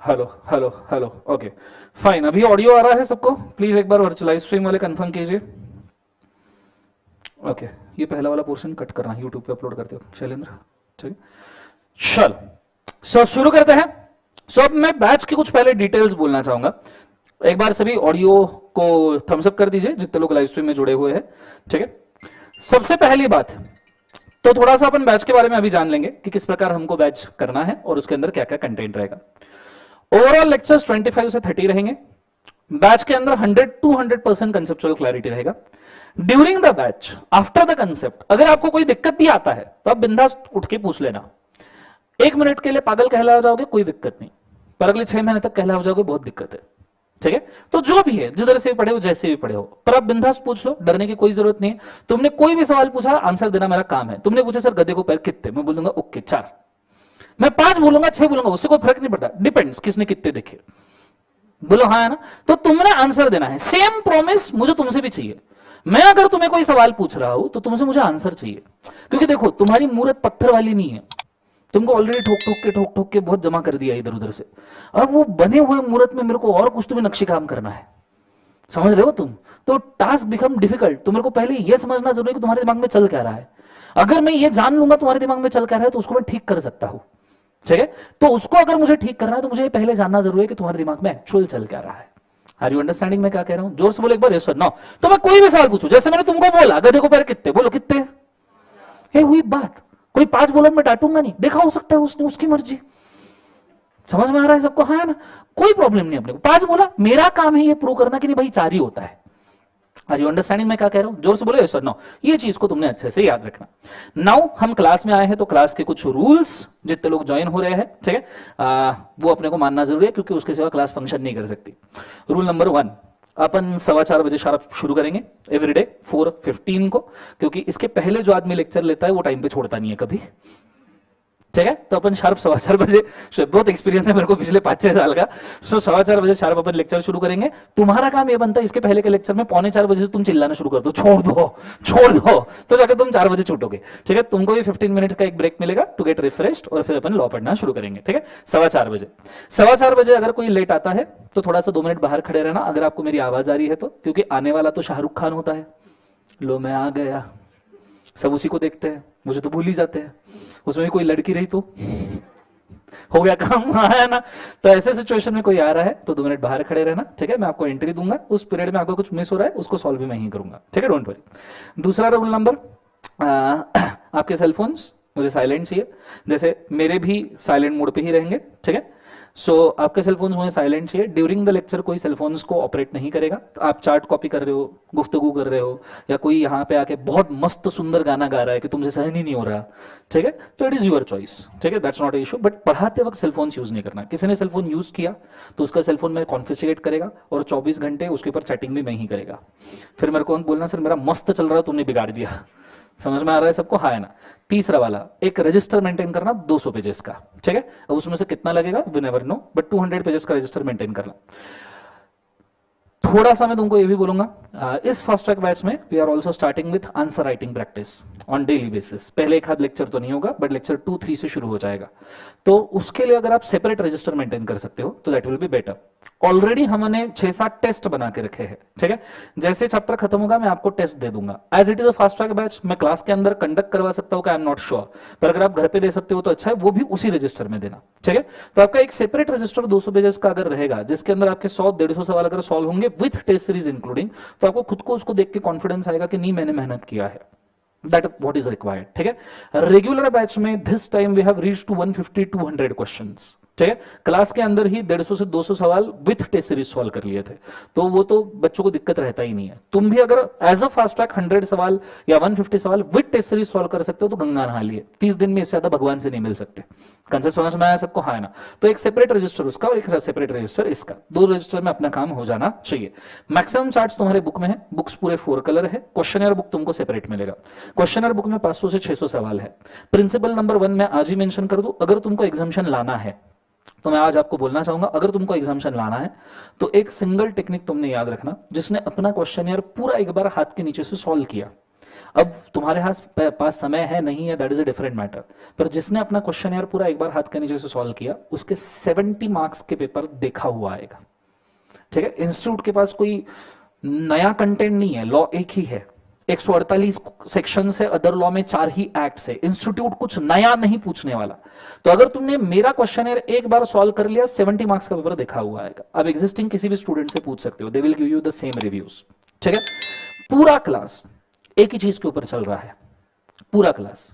Hello hello hello, okay fine. अभी audio आ रहा है सबको? प्लीज एक बार वर्चुअलाइज स्ट्रीम वाले कंफर्म कीजिए। ओके, ये पहला वाला पोर्शन कट करना, यूट्यूब पे अपलोड करते हो शैलेंद्र, ठीक है। चल, सो शुरू करते हैं। सो अब मैं बैच की कुछ पहले डिटेल्स बोलना चाहूंगा। एक बार सभी ऑडियो को थम्स अप कर दीजिए जितने लोग लाइव स्ट्रीम में जुड़े हुए हैं, ठीक है। सबसे पहली बात, तो थोड़ा सा अपन बैच के बारे में अभी जान लेंगे कि किस प्रकार हमको बैच करना है और उसके अंदर क्या क्या कंटेंट रहेगा। ओवरऑल लेक्चर्स 25 से 30 रहेंगे। बैच के अंदर 100-200% कंसेप्चुअल क्लैरिटी रहेगा। During the batch, after the concept, अगर आपको कोई दिक्कत भी आता है तो आप बिंदास उठ के पूछ लेना। 1 मिनट के लिए पागल कहला जाओगे कोई दिक्कत नहीं, पर अगले 6 महीने तक कहला हो जाओगे बहुत दिक्कत है। ठीक है, तो जो भी है, जिधर से भी पढ़े हो, जैसे भी पढ़े हो, पर आप बिंदास पूछ लो, डरने की कोई जरूरत नहीं है। तुमने कोई भी सवाल पूछा, आंसर देना मेरा काम है। तुमने पूछा सर गधे को पैर कितने, मैं बोलूंगा ओके 4, मैं 5 बोलूंगा 6 बोलूंगा, उससे कोई फर्क नहीं पड़ता, डिपेंड्स किसने कितने देखे। बोलो हाँ है ना, तो तुमने आंसर देना है। सेम प्रॉमिस मुझे तुमसे भी चाहिए। मैं अगर तुम्हें कोई सवाल पूछ रहा हूं तो तुमसे मुझे आंसर चाहिए, क्योंकि देखो तुम्हारी मूर्त पत्थर वाली नहीं है। तुमको ऑलरेडी ठोक ठोक के बहुत जमा कर दिया इधर उधर से। अब वो बने हुए मूर्त में मेरे को और कुछ तुम्हें नक्शे काम करना है, समझ रहे हो तुम? तो टास्क बिकम डिफिकल्ट। तो मेरे को पहले यह समझना जरूरी है कि तुम्हारे दिमाग में चल क्या रहा है। अगर मैं ये जान लूंगा तुम्हारे दिमाग में चल क्या रहा है तो उसको मैं ठीक कर सकता हूं। ठीक है, तो उसको अगर मुझे ठीक करना है तो मुझे पहले जानना जरूरी है कि तुम्हारे दिमाग में एक्चुअल चल क्या रहा है। आर यू अंडरस्टैंडिंग मैं क्या कह रहा हूं? जोर से बोलो एक बार, यस और नो। तो मैं कोई भी सवाल पूछूं, जैसे मैंने तुमको बोला गधे को पैर कितने, बोलो कितने। ये हुई बात। कोई 5 बोला मैं डांटूंगा नहीं, देखा हो सकता है उसने, उसकी मर्जी। समझ में आ रहा है सबको? हाँ है ना, कोई प्रॉब्लम नहीं। अपने को 5 बोला, मेरा काम है ये प्रूव करना कि नहीं भाई 4 ही होता है। आर यू अंडरस्टैंडिंग मैं क्या कह रहा हूं? जोर से बोलो यस और नो। ये चीज को तुमने अच्छे से याद रखना। नाउ हम क्लास में आए हैं तो क्लास के कुछ रूल्स, जितने लोग ज्वाइन हो रहे हैं, ठीक है, वो अपने को मानना जरूरी है, क्योंकि उसके सिवा क्लास फंक्शन नहीं कर सकती। रूल नंबर 1, अपन 4:15 बजे शार्प शुरू करेंगे एवरीडे 4:15 को, क्योंकि इसके पहले जो आदमी लेक्चर लेता है वो टाइम पे छोड़ता नहीं है कभी। ठीक है, तो अपन शार्प 4:15 बजे, बहुत एक्सपीरियंस है मेरे को पिछले 5-6 साल का, 4:15 बजे शार्प अपन लेक्चर शुरू करेंगे। तुम्हारा काम ये बनता है इसके पहले के लेक्चर में 3:45 बजे से तुम चिल्लाना शुरू कर दो, छोड़ दो छोड़ दो, तो जाकर तुम 4 बजे छूटोगे। ठीक है, तुमको भी 15 मिनट का एक ब्रेक मिलेगा टू गेट रिफ्रेश्ड, और फिर अपन लॉ पढ़ना शुरू करेंगे। ठीक है, 4:15 बजे। 4:15 बजे अगर कोई लेट आता है तो थोड़ा सा 2 मिनट बाहर खड़े रहना, अगर आपको मेरी आवाज आ रही है तो, क्योंकि आने वाला तो शाहरुख खान होता है। लो मैं आ गया, सब उसी को देखते हैं, मुझे तो भूल ही जाते हैं। उसमें भी कोई लड़की रही तो हो गया काम, है ना? तो ऐसे सिचुएशन में कोई आ रहा है तो 2 मिनट बाहर खड़े रहना। ठीक है, मैं आपको एंट्री दूंगा, उस पीरियड में आपको कुछ मिस हो रहा है उसको सॉल्व भी मैं ही करूंगा। ठीक है, डोंट वरी। दूसरा रूल नंबर, आपके सेलफोन्स मुझे साइलेंट चाहिए, जैसे मेरे भी साइलेंट मोड पे ही रहेंगे। ठीक है, सो आपके सेलफोन्स मुझे साइलेंट चाहिए। ड्यूरिंग द लेक्चर कोई सेलफोन्स को ऑपरेट नहीं करेगा। तो आप चार्ट कॉपी कर रहे हो, गुफ्तगू कर रहे हो, या कोई यहाँ पे आके बहुत मस्त सुंदर गाना गा रहा है कि तुमसे सहन ही नहीं हो रहा, ठीक है, तो इट इज योर चॉइस। ठीक है, दैट्स नॉट इशू, बट पढ़ाते वक्त सेलफोन्स यूज नहीं करना। किसी ने सेलफोन यूज किया तो उसका सेलफोन मैं कॉन्फिस्केट करेगा और 24 घंटे उसके ऊपर चैटिंग भी मैं ही करेगा। फिर मेरे को बोलना सर मेरा मस्त चल रहा है तुमने बिगाड़ दिया। समझ में आ रहा है सबको? हाँ है ना? तीसरा वाला, एक रजिस्टर मेंटेन करना 200 पेजेस का। ठीक है, अब उसमें से कितना लगेगा we never know, but 200 pages का रजिस्टर मेंटेन करना। थोड़ा सा मैं तुमको ये भी बोलूंगा, इस फास्ट ट्रैक बैच में we are also starting with answer writing practice on daily basis. पहले एक हाथ लेक्चर तो नहीं होगा, बट लेक्चर 2-3 से शुरू हो जाएगा। तो उसके लिए अगर आप सेपरेट रजिस्टर मेंटेन कर सकते हो तो that will be better. Already हमने 6-7 टेस्ट बना के रखे हैं। ठीक है, जैसे चैप्टर खत्म होगा मैं आपको टेस्ट दे दूंगा। As it is a fast track batch, मैं क्लास के अंदर कंडक्ट करवा सकता हूं, आई एम नॉट श्योर, पर अगर आप घर पे दे सकते हो तो अच्छा है, वो भी उसी रजिस्टर में देना। ठीक है, तो आपका एक सेपरेट रजिस्टर 200 पेजेस का अगर रहेगा, जिसके अंदर आपके 100-150 सवाल अगर सॉल्व होंगे विथ टेस्ट सीरीज इंक्लूडिंग, तो आपको खुद को उसको देख के कॉन्फिडेंस आएगा कि नहीं मैंने मेहनत किया है। That what is required. ठीक है, रेगुलर बैच में this time we have reached to 150-200 questions. ठीक है, क्लास के अंदर ही 150 से 200 सवाल विथ टेस्ट सीरीज सॉल्व कर लिए थे, तो वो तो बच्चों को दिक्कत रहता ही नहीं है। तुम भी अगर एज अ फास्ट ट्रैक 100 सवाल या 150 सवाल विथ टेस्ट सीरीज सॉल्व कर सकते हो तो गंगा नहा लिए। 30 दिन में इससे ज्यादा भगवान से नहीं मिल सकते। कंसेप्ट समझ में आया सबको? हाँ ना? तो एक सेपरेट रजिस्टर उसका और एक सेपरेट रजिस्टर इसका, 2 रजिस्टर में अपना काम हो जाना चाहिए। मैक्सिमम चार्ट्स तुम्हारे बुक में है, बुक्स पूरे 4 कलर है। क्वेश्चनर बुक तुमको सेपरेट मिलेगा। क्वेश्चनर बुक में 500 से 600 सवाल है। प्रिंसिपल नंबर 1 में आज ही मेंशन कर दूं, अगर तुमको एग्जामिशन लाना है तो मैं आज आपको बोलना चाहूंगा, अगर तुमको एग्जामिशन लाना है तो एक सिंगल टेक्निक तुमने याद रखना, जिसने अपना क्वेश्चन पूरा एक बार हाथ के नीचे से सॉल्व किया। अब तुम्हारे पास समय है नहीं है, that is a different matter, पर जिसने अपना क्वेश्चन पूरा एक बार हाथ के नीचे से सॉल्व किया उसके 70 मार्क्स के पेपर देखा हुआ आएगा। ठीक है, इंस्टीट्यूट के पास कोई नया कंटेंट नहीं है, लॉ एक ही है, 148 सेक्शन से, अदर लॉ में 4 ही एक्ट है। इंस्टीट्यूट कुछ नया नहीं पूछने वाला। तो अगर तुमने मेरा क्वेश्चन एक बार सॉल्व कर लिया, 70 मार्क्स का पेपर देखा हुआ आएगा। अब एग्जिस्टिंग किसी भी स्टूडेंट से पूछ सकते हो, they will give you the same reviews. ठीक है, पूरा क्लास एक ही चीज के ऊपर चल रहा है। पूरा क्लास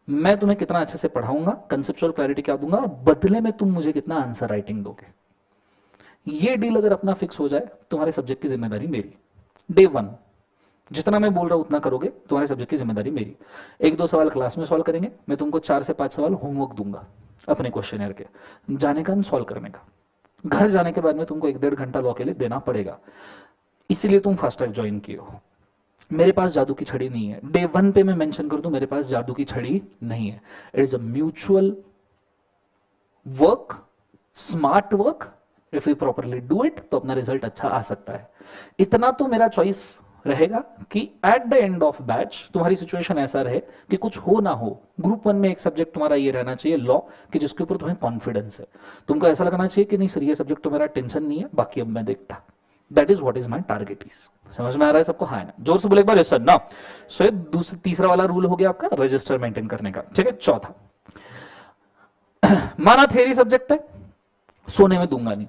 मैं तुम्हें कितना अच्छे से पढ़ाऊंगा, कंसेप्चुअल क्लैरिटी क्या दूंगा, और बदले में तुम मुझे कितना आंसर राइटिंग दोगे। ये डील अगर अपना फिक्स हो जाए, तुम्हारे सब्जेक्ट की जिम्मेदारी मेरी। डे 1 जितना मैं बोल रहा हूं उतना करोगे, तुम्हारे सब्जेक्ट की जिम्मेदारी मेरी। 1-2 सवाल क्लास में सॉल्व करेंगे, मैं तुमको 4 से 5 सवाल होमवर्क दूंगा अपने क्वेश्चनर के, जाने का सॉल्व करने का। घर जाने के बाद में तुमको 1-1.5 घंटा लॉ के लिए देना पड़ेगा, इसीलिए तुम फास्ट ट्रैक ज्वाइन किए हो। मेरे पास जादू की छड़ी नहीं है, डे 1 पे मैं मेंशन कर दूं मेरे पास जादू की छड़ी नहीं है। It is a mutual work, smart work. If you properly do it तो अपना रिजल्ट अच्छा आ सकता है। इतना तो मेरा चॉइस रहेगा कि at the end of batch तुम्हारी सिचुएशन ऐसा रहे कि कुछ हो ना हो, ग्रुप 1 में एक सब्जेक्ट तुम्हारा ये रहना चाहिए लॉ, कि जिसके ऊपर तुम्हें कॉन्फिडेंस है। तुमको ऐसा लगना चाहिए कि नहीं सर ये सब्जेक्ट तो मेरा टेंशन नहीं है, बाकी अब मैं देखता। That is what is my target is. समझ में आ रहा है सबको? हाँ है ना? जोर से बोले एक बार यस सर ना। सो ये तीसरा वाला रूल हो गया आपका रजिस्टर मेंटेन करने का। ठीक है, चौथा, माना थ्योरी सब्जेक्ट है, सोने में दूंगा नहीं।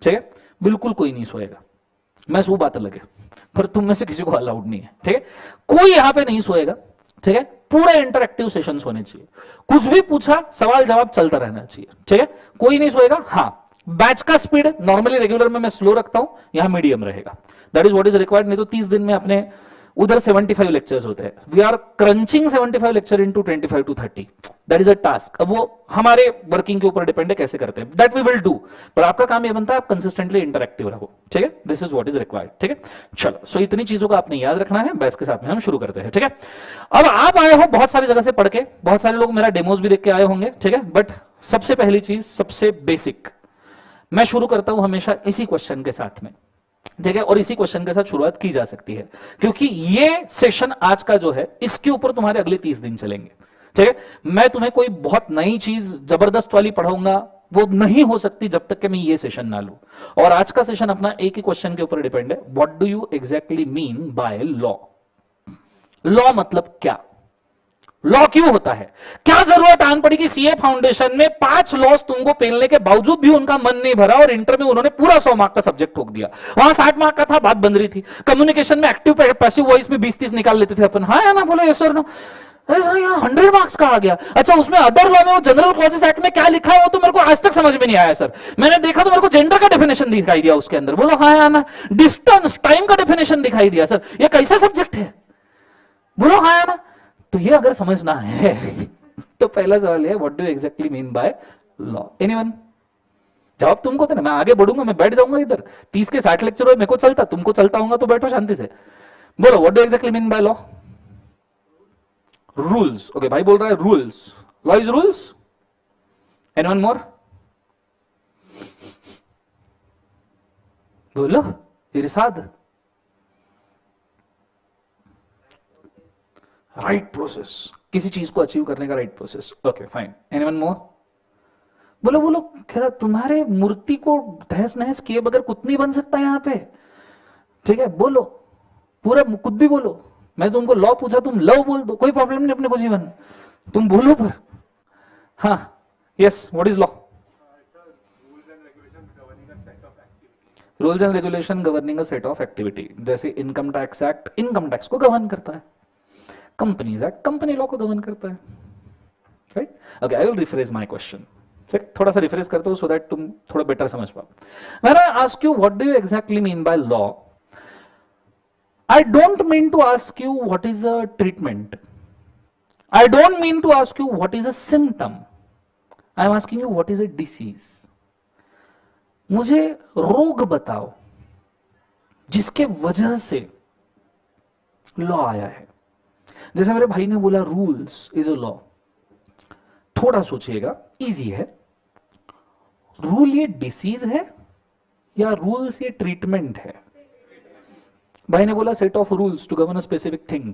ठीक है, बिल्कुल कोई नहीं सोएगा, मैं सो बात अलग है, पर तुम में से किसी को अलाउड नहीं है। ठीक है, कोई यहां पे नहीं सोएगा। ठीक है, पूरे इंटरएक्टिव सेशंस होने चाहिए, कुछ भी पूछा सवाल जवाब चलता रहना चाहिए। ठीक है, कोई नहीं सोएगा। हाँ, बैच का स्पीड नॉर्मली रेगुलर में मैं स्लो रखता हूं, यहां मीडियम रहेगा। That is what is required. नहीं तो 30 दिन में अपने उधर 75 लेक्चर्स होते हैं, we are crunching 75 lecture into 25 to 30। That is a task. अब वो हमारे वर्किंग के ऊपर डिपेंड है कैसे करते हैं, दैट वी विल डू। पर आपका काम ये बनता है आप कंसिस्टेंटली इंटरएक्टिव रहो। ठीक है, this is what is required. ठीक है, चलो, सो इतनी चीजों का आपने याद रखना है। बैच के साथ में हम शुरू करते हैं। ठीक है, अब आप आए हो बहुत सारी जगह से पढ़ के, बहुत सारे लोग मेरा डेमोज भी देख के आए होंगे। ठीक है, बट सबसे पहली चीज, सबसे बेसिक, मैं शुरू करता हूं हमेशा इसी क्वेश्चन के साथ में। ठीक है, और इसी क्वेश्चन के साथ शुरुआत की जा सकती है, क्योंकि ये सेशन आज का जो है इसके ऊपर तुम्हारे अगले 30 दिन चलेंगे। ठीक है, मैं तुम्हें कोई बहुत नई चीज जबरदस्त वाली पढ़ाऊंगा, वो नहीं हो सकती जब तक कि मैं ये सेशन ना लूं। और आज का सेशन अपना एक ही क्वेश्चन के ऊपर डिपेंड है, what do you exactly mean by law. Law मतलब क्या, लॉ क्यों होता है, क्या जरूरत आन पड़ी कि सीए फाउंडेशन में 5 लॉस तुमको पेलने के बावजूद भी उनका मन नहीं भरा और इंटर में उन्होंने पूरा 100 मार्क का सब्जेक्ट ठोक दिया। वहां 60 मार्क का था, बात बन रही थी। कम्युनिकेशन में एक्टिव पैसिव वॉइस में 20-30 निकाल लेते थे अपन। हाँ या ना, बोलो यस और नो। सर यहाँ 100 मार्क्स का आ गया। अच्छा, उसमें अदर लॉ में वो जनरल क्लॉजेस एक्ट में क्या लिखा है वो तो मेरे को आज तक समझ में नहीं आया सर। मैंने देखा तो मेरे को जेंडर का डेफिनेशन दिखाई दिया उसके अंदर। बोलो हाँ या ना। डिस्टेंस टाइम का डेफिनेशन दिखाई दिया। सर ये कैसा सब्जेक्ट है, बोलो हाँ या ना। तो ये अगर समझना है तो पहला सवाल है what do exactly mean by law. Anyone? जवाब तुमको देना, मैं आगे बढ़ूंगा, मैं बैठ जाऊंगा इधर। 30 के 60 लेक्चर मेरे को चलता, तुमको चलता होगा तो बैठो शांति से। बोलो what do exactly mean by law. Rules. Okay, भाई बोल रहा है rules, law is rules. Anyone more? बोलो इरशाद। राइट प्रोसेस, किसी चीज को अचीव करने का right process. Okay fine, anyone more? बोलो बोलो, खैर तुम्हारे मूर्ति को तहस नहस किए बगैर कुछ नहीं बन सकता यहां पे। ठीक है, बोलो पूरा कुछ भी बोलो। मैं तुमको लॉ पूछा, तुम लव बोल दो, कोई प्रॉब्लम नहीं अपने को जीवन, तुम बोलो पर। हाँ, yes, what is law? Rules and regulation governing a set of activity. जैसे income tax act income tax को गवर्न करता है, कंपनीज एक्ट कंपनी लॉ को गवर्न करता है। Right? Okay, I will rephrase my question. थोड़ा सा रिफ्रेश करता हूं सो दैट तुम थोड़ा बेटर समझ पाओ। When I ask you what do you exactly mean by law, I don't mean to ask you what is a treatment. I don't mean to ask you what is a symptom. I am asking you what is a disease. मुझे रोग बताओ जिसके वजह से law आया है। जैसे मेरे भाई ने बोला रूल्स इज अ लॉ, थोड़ा सोचिएगा, इजी है। रूल ये डिसीज है या रूल्स ये ट्रीटमेंट है? भाई ने बोला set of rules to govern a specific thing,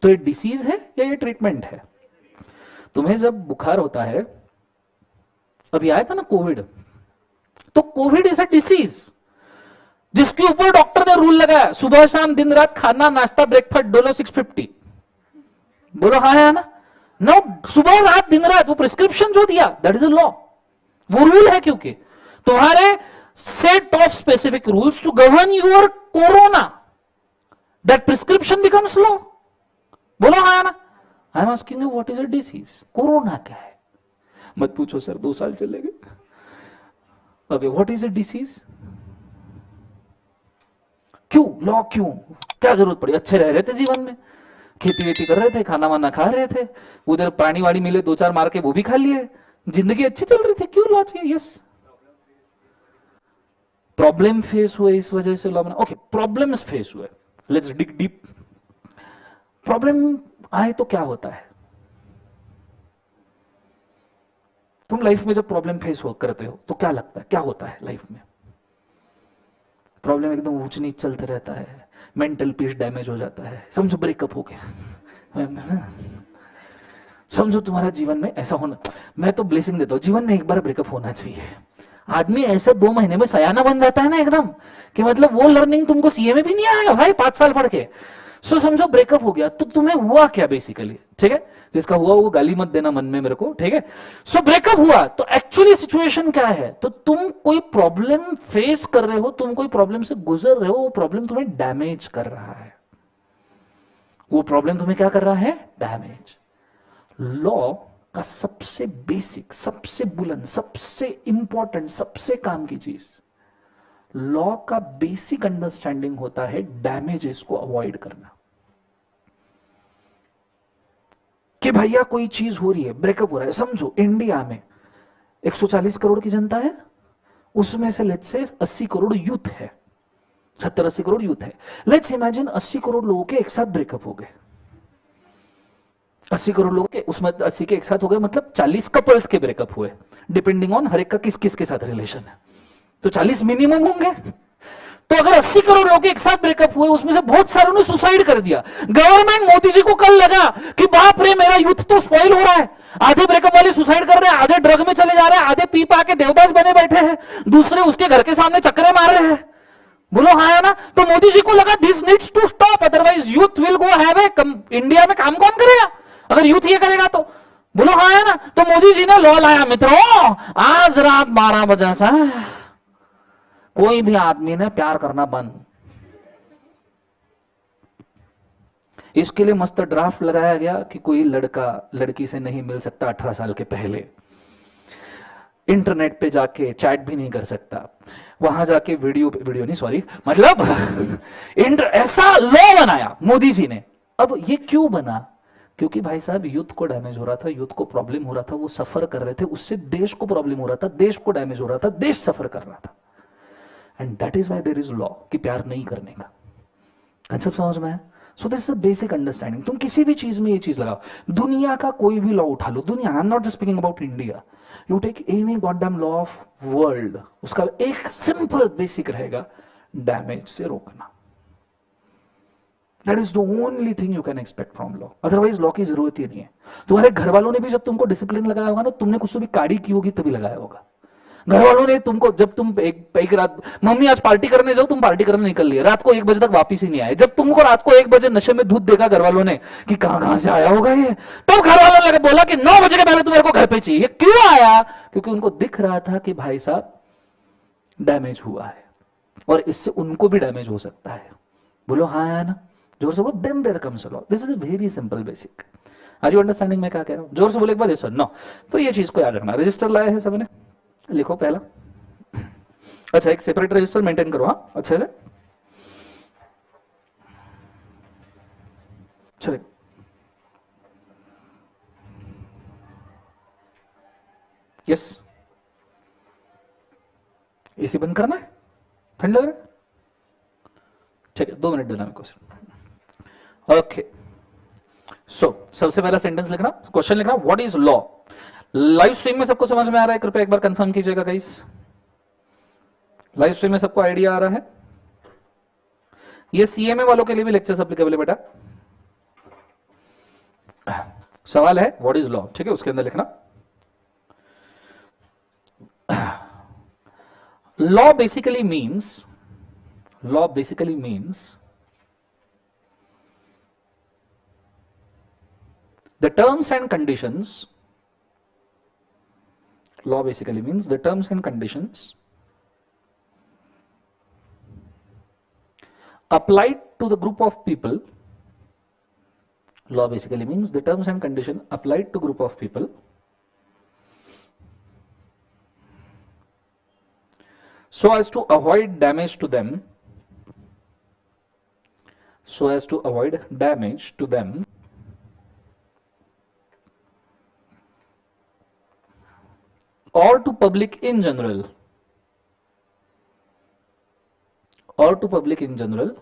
तो ये डिसीज है या ये ट्रीटमेंट है? तुम्हें जब बुखार होता है, अभी आया था ना कोविड, तो कोविड इज अ डिसीज जिसके ऊपर डॉक्टर ने रूल लगाया सुबह शाम दिन रात खाना नाश्ता ब्रेकफास्ट डोलो 650। बोलो हाँ है ना। नो, सुबह रात दिन रात वो प्रिस्क्रिप्शन जो दिया दैट इज अ लॉ, वो रूल है, क्योंकि तुम्हारे set of specific rules to govern your corona, that prescription becomes law. बोलो हाँ ना। I am asking you what is a disease? Corona क्या है? मत पूछो सर, 2 साल चले गए। Okay, what is a disease? क्यों लॉ? क्यों, क्या जरूरत पड़ी? अच्छे रह रहे थे जीवन में, खेती वेती कर रहे थे, खाना वाना खा रहे थे, उधर पानी वाड़ी मिले दो चार मार के वो भी खा लिए, जिंदगी अच्छी चल रही थी, क्यों लॉ चाहिए? यस, प्रॉब्लम फेस हुए इस वजह से लॉ बना। ओके, प्रॉब्लम्स फेस हुए, लेट्स डिग डीप। प्रॉब्लम आए तो क्या होता है? तुम लाइफ में जब प्रॉब्लम फेस करते हो तो क्या लगता है, क्या होता है लाइफ में? प्रॉब्लम एकदम ऊंच नीच चलते रहता है, मेंटल पीस डैमेज हो जाता है, समझो ब्रेकअप हो गया, समझो तुम्हारा जीवन में ऐसा होना। मैं तो ब्लेसिंग देता हूं, जीवन में एक बार ब्रेकअप होना चाहिए। आदमी ऐसे 2 महीने में सयाना बन जाता है ना एकदम, कि मतलब वो लर्निंग तुमको सीए में भी नहीं आएगा भाई 5 साल पढ़ के। सो समझो ब्रेकअप हो गया तो तुम्हें हुआ क्या बेसिकली, ठीक है? जिसका हुआ वो गाली मत देना मन में मेरे को, ठीक है? सो ब्रेकअप हुआ तो एक्चुअली सिचुएशन क्या है? तो तुम कोई प्रॉब्लम फेस कर रहे हो, तुम कोई प्रॉब्लम से गुजर रहे हो, वो प्रॉब्लम तुम्हें डैमेज कर रहा है। वो प्रॉब्लम तुम्हें क्या कर रहा है? डैमेज। लॉ का सबसे बेसिक, सबसे बुलंद, सबसे इंपॉर्टेंट, सबसे काम की चीज, लॉ का बेसिक अंडरस्टैंडिंग होता है डैमेजेस को अवॉइड करना। कि भैया कोई चीज हो रही है, ब्रेकअप हो रहा है, समझो इंडिया में 140 करोड़ की जनता है, उसमें से लेट्स से 80 करोड़ यूथ है, 70-80 करोड़ यूथ है। लेट्स इमेजिन 80 करोड़ लोगों के एक साथ ब्रेकअप हो गए। 80 करोड़ लोगों के, उसमें 80 के एक साथ हो गए, मतलब 40 कपल्स के ब्रेकअप हुए, डिपेंडिंग ऑन हर एक का किस किस के साथ रिलेशन है, तो 40 मिनिमम होंगे। तो अगर 80 करोड़ लोग एक साथ ब्रेकअप हुए, उसमें से बहुत सारों ने सुसाइड कर दिया। गवर्नमेंट मोदी जी को कल लगा कि बाप रे मेरा यूथ तो स्पॉइल हो रहा है, आधे ब्रेकअप वाले सुसाइड कर रहे हैं, आधे ड्रग में चले जा रहे हैं, आधे पी पा के देवदास बने बैठे हैं, दूसरे उसके घर के सामने चक्करे मार रहे हैं। बोलो हाँ है ना? तो मोदी जी को लगा this needs to stop, otherwise youth will go have a, India में काम कौन करेगा अगर यूथ ये करेगा तो? बोलो हाँ है ना? तो मोदी जी ने लॉ लाया मित्रों, आज रात 12 बजे से कोई भी आदमी ने प्यार करना बंद। इसके लिए मस्त ड्राफ्ट लगाया गया कि कोई लड़का लड़की से नहीं मिल सकता 18 साल के पहले, इंटरनेट पे जाके चैट भी नहीं कर सकता, वहां जाके वीडियो नहीं सॉरी मतलब ऐसा लॉ बनाया मोदी जी ने। अब ये क्यों बना? क्योंकि भाई साहब यूथ को डैमेज हो रहा था, यूथ को प्रॉब्लम हो रहा था, वो सफर कर रहे थे, उससे देश को प्रॉब्लम हो रहा था, देश को डैमेज हो रहा था, देश सफर कर रहा था। And that is why there is law, कि प्यार नहीं करने का कंसेप्ट समझ में है? So this is the basic understanding. तुम किसी भी चीज में ये चीज लगाओ, दुनिया का कोई भी लॉ उठा लो, दुनिया, I am not just speaking about India, you take any goddamn law of world, उसका एक सिंपल बेसिक रहेगा, डैमेज से रोकना। That is the only thing you can expect from law. Otherwise law की जरूरत ही नहीं है। तुम्हारे घर वालों ने भी जब तुमको डिसिप्लिन लगाया होगा ना, तुमने कुछ तो भी काड़ी की होगी तभी लगाया होगा। घर वालों ने तुमको, जब तुम एक रात मम्मी आज पार्टी करने जाओ, तुम पार्टी करने निकल लिए, रात को 1 बजे तक वापिस ही नहीं आए। जब तुमको रात को 1 बजे नशे में दूध देखा घर वालों ने कि कहां से आया होगा ये, तब घर वालों ने बोला कि 9 बजे के पहले तुम्हारे को घर पे चाहिए। क्यों आया? क्योंकि उनको दिख रहा था कि भाई साहब डैमेज हुआ है और इससे उनको भी डैमेज हो सकता है। बोलो हाँ है ना? जोर से बोलो, then there comes a law. This is a very simple basic. Are you understanding मैं क्या कह रहा हूं? जोर से बोले एक बार, यस सर, नो। तो ये चीज को याद रखना। रजिस्टर लाया है सबने, लिखो पहला। अच्छा, एक सेपरेट रजिस्टर मेंटेन करो, हाँ अच्छे से। चलिए, यस, एसी बंद करना है, ठंड लग रहा है, ठीक है, 2 मिनट देना मेरे को सिर्फ। ओके, सो सबसे पहला सेंटेंस लिखना, क्वेश्चन लिखना, what is law. Live stream में सबको समझ में आ रहा है? कृपया एक बार कंफर्म कीजिएगा गाइस। लाइव स्ट्रीम में सबको आइडिया आ रहा है? ये सीएमए वालों के लिए भी लेक्चर्स एप्लीकेबल है बेटा। सवाल है व्हाट इज लॉ, ठीक है, उसके अंदर लिखना law basically means the terms and conditions, law basically means the terms and conditions applied to the group of people. Law basically means the terms and conditions applied to group of people so as to avoid damage to them, so as to avoid damage to them, or to public in general, or to public in general,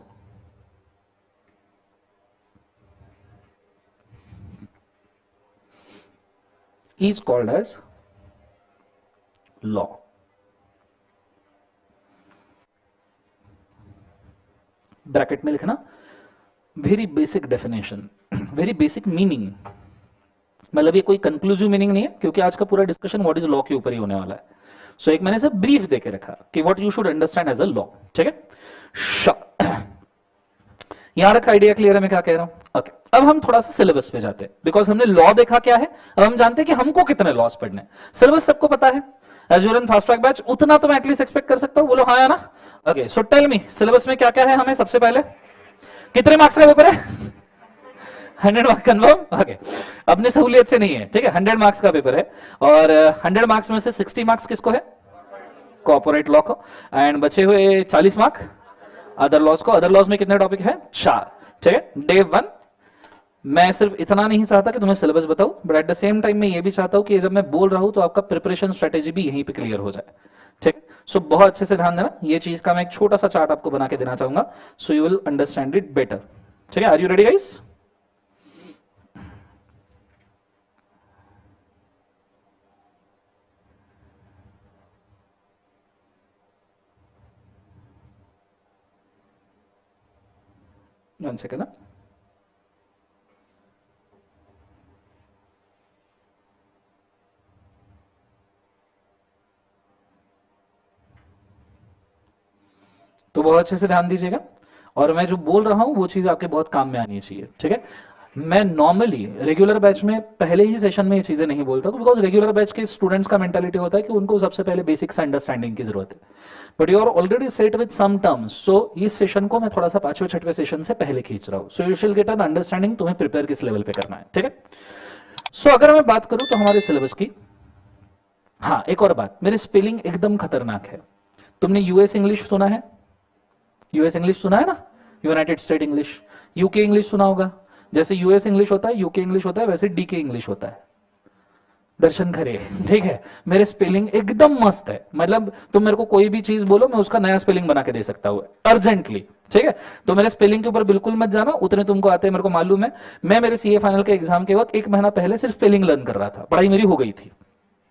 is called as law. Bracket में लिखना very basic definition, very basic meaning, मतलब ये कोई conclusive meaning नहीं है क्योंकि आज का पूरा डिस्कशन व्हाट इज लॉ के ऊपर ही होने वाला है. सो एक मैंने से ब्रीफ देके रखा कि what you should understand as a law. ठीक है, यहां तक आइडिया क्लियर है मैं क्या कह रहा हूं. ओके, अब हम थोड़ा सा सिलेबस पे जाते हैं बिकॉज हमने लॉ देखा क्या है, अब हम जानते हैं कि हमको कितने लॉस पढ़ने. सिलेबस सबको पता है, as you're in fast track batch उतना तो मैं एटलीस्ट एक्सपेक्ट कर सकता हूं. बोलो हाँ या ना. Okay, so tell me syllabus में क्या क्या है. हमें सबसे पहले कितने मार्क्स का पेपर है? 100 मार्क्स कंफर्म. ओके, अपनी सहूलियत से नहीं है, ठीक है. 100 मार्क्स का पेपर है और 100 मार्क्स में से 60 मार्क्स किसको है? कॉर्पोरेट लॉ को. एंड बचे हुए 40 मार्क्स अदर लॉज को. अदर लॉज में कितने टॉपिक है? 4. ठीक है. डे 1 मैं सिर्फ इतना नहीं चाहता कि तुम्हें सिलेबस बताऊं, but at the same time मैं ये भी चाहता हूं कि जब मैं बोल रहा हूं तो आपका प्रिपरेशन स्ट्रेटेजी भी यहीं पे क्लियर हो जाए. ठीक. सो बहुत अच्छे से ध्यान देना. ये चीज का मैं एक छोटा सा चार्ट आपको बना के देना चाहूंगा so you will understand it better. ठीक है. Are you ready guys? One second. तो बहुत अच्छे से ध्यान दीजिएगा और मैं जो बोल रहा हूं वो चीज आपके बहुत काम में आनी चाहिए. ठीक है. मैं नॉर्मली रेगुलर बैच में पहले ही सेशन में ये चीजें नहीं बोलता बिकॉज रेगुलर बैच के स्टूडेंट्स का मेंटालिटी होता है कि उनको सबसे पहले बेसिक्स अंडरस्टैंडिंग की जरूरत है. But you are already set with some terms, so इस सेशन को मैं थोड़ा सा 5वें 6वें सेशन से पहले खींच रहा हूं. सो यू शिल गेट एन अंडरस्टैंडिंग तुम्हें प्रिपेयर किस लेवल पे करना है. ठीक है. सो अगर मैं बात करूं तो हमारे सिलेबस की, हाँ एक और बात, मेरी स्पेलिंग एकदम खतरनाक है. तुमने यूएस इंग्लिश सुना है? यूएस इंग्लिश सुना है ना? United state English. UK English सुना होगा. जैसे यूएस इंग्लिश होता है, यूके इंग्लिश होता है, वैसे डीके इंग्लिश होता है. दर्शन खरे. ठीक है. मेरे स्पेलिंग एकदम मस्त है, मतलब तुम मेरे को कोई भी चीज बोलो मैं उसका नया स्पेलिंग बना के दे सकता हूं अर्जेंटली. ठीक है. तो मेरे स्पेलिंग के ऊपर बिल्कुल मत जाना, उतने तुमको आते हैं मेरे को मालूम है. मैं मेरे सीए फाइनल के एग्जाम के वक्त 1 महीना पहले सिर्फ स्पेलिंग लर्न कर रहा था. पढ़ाई मेरी हो गई थी.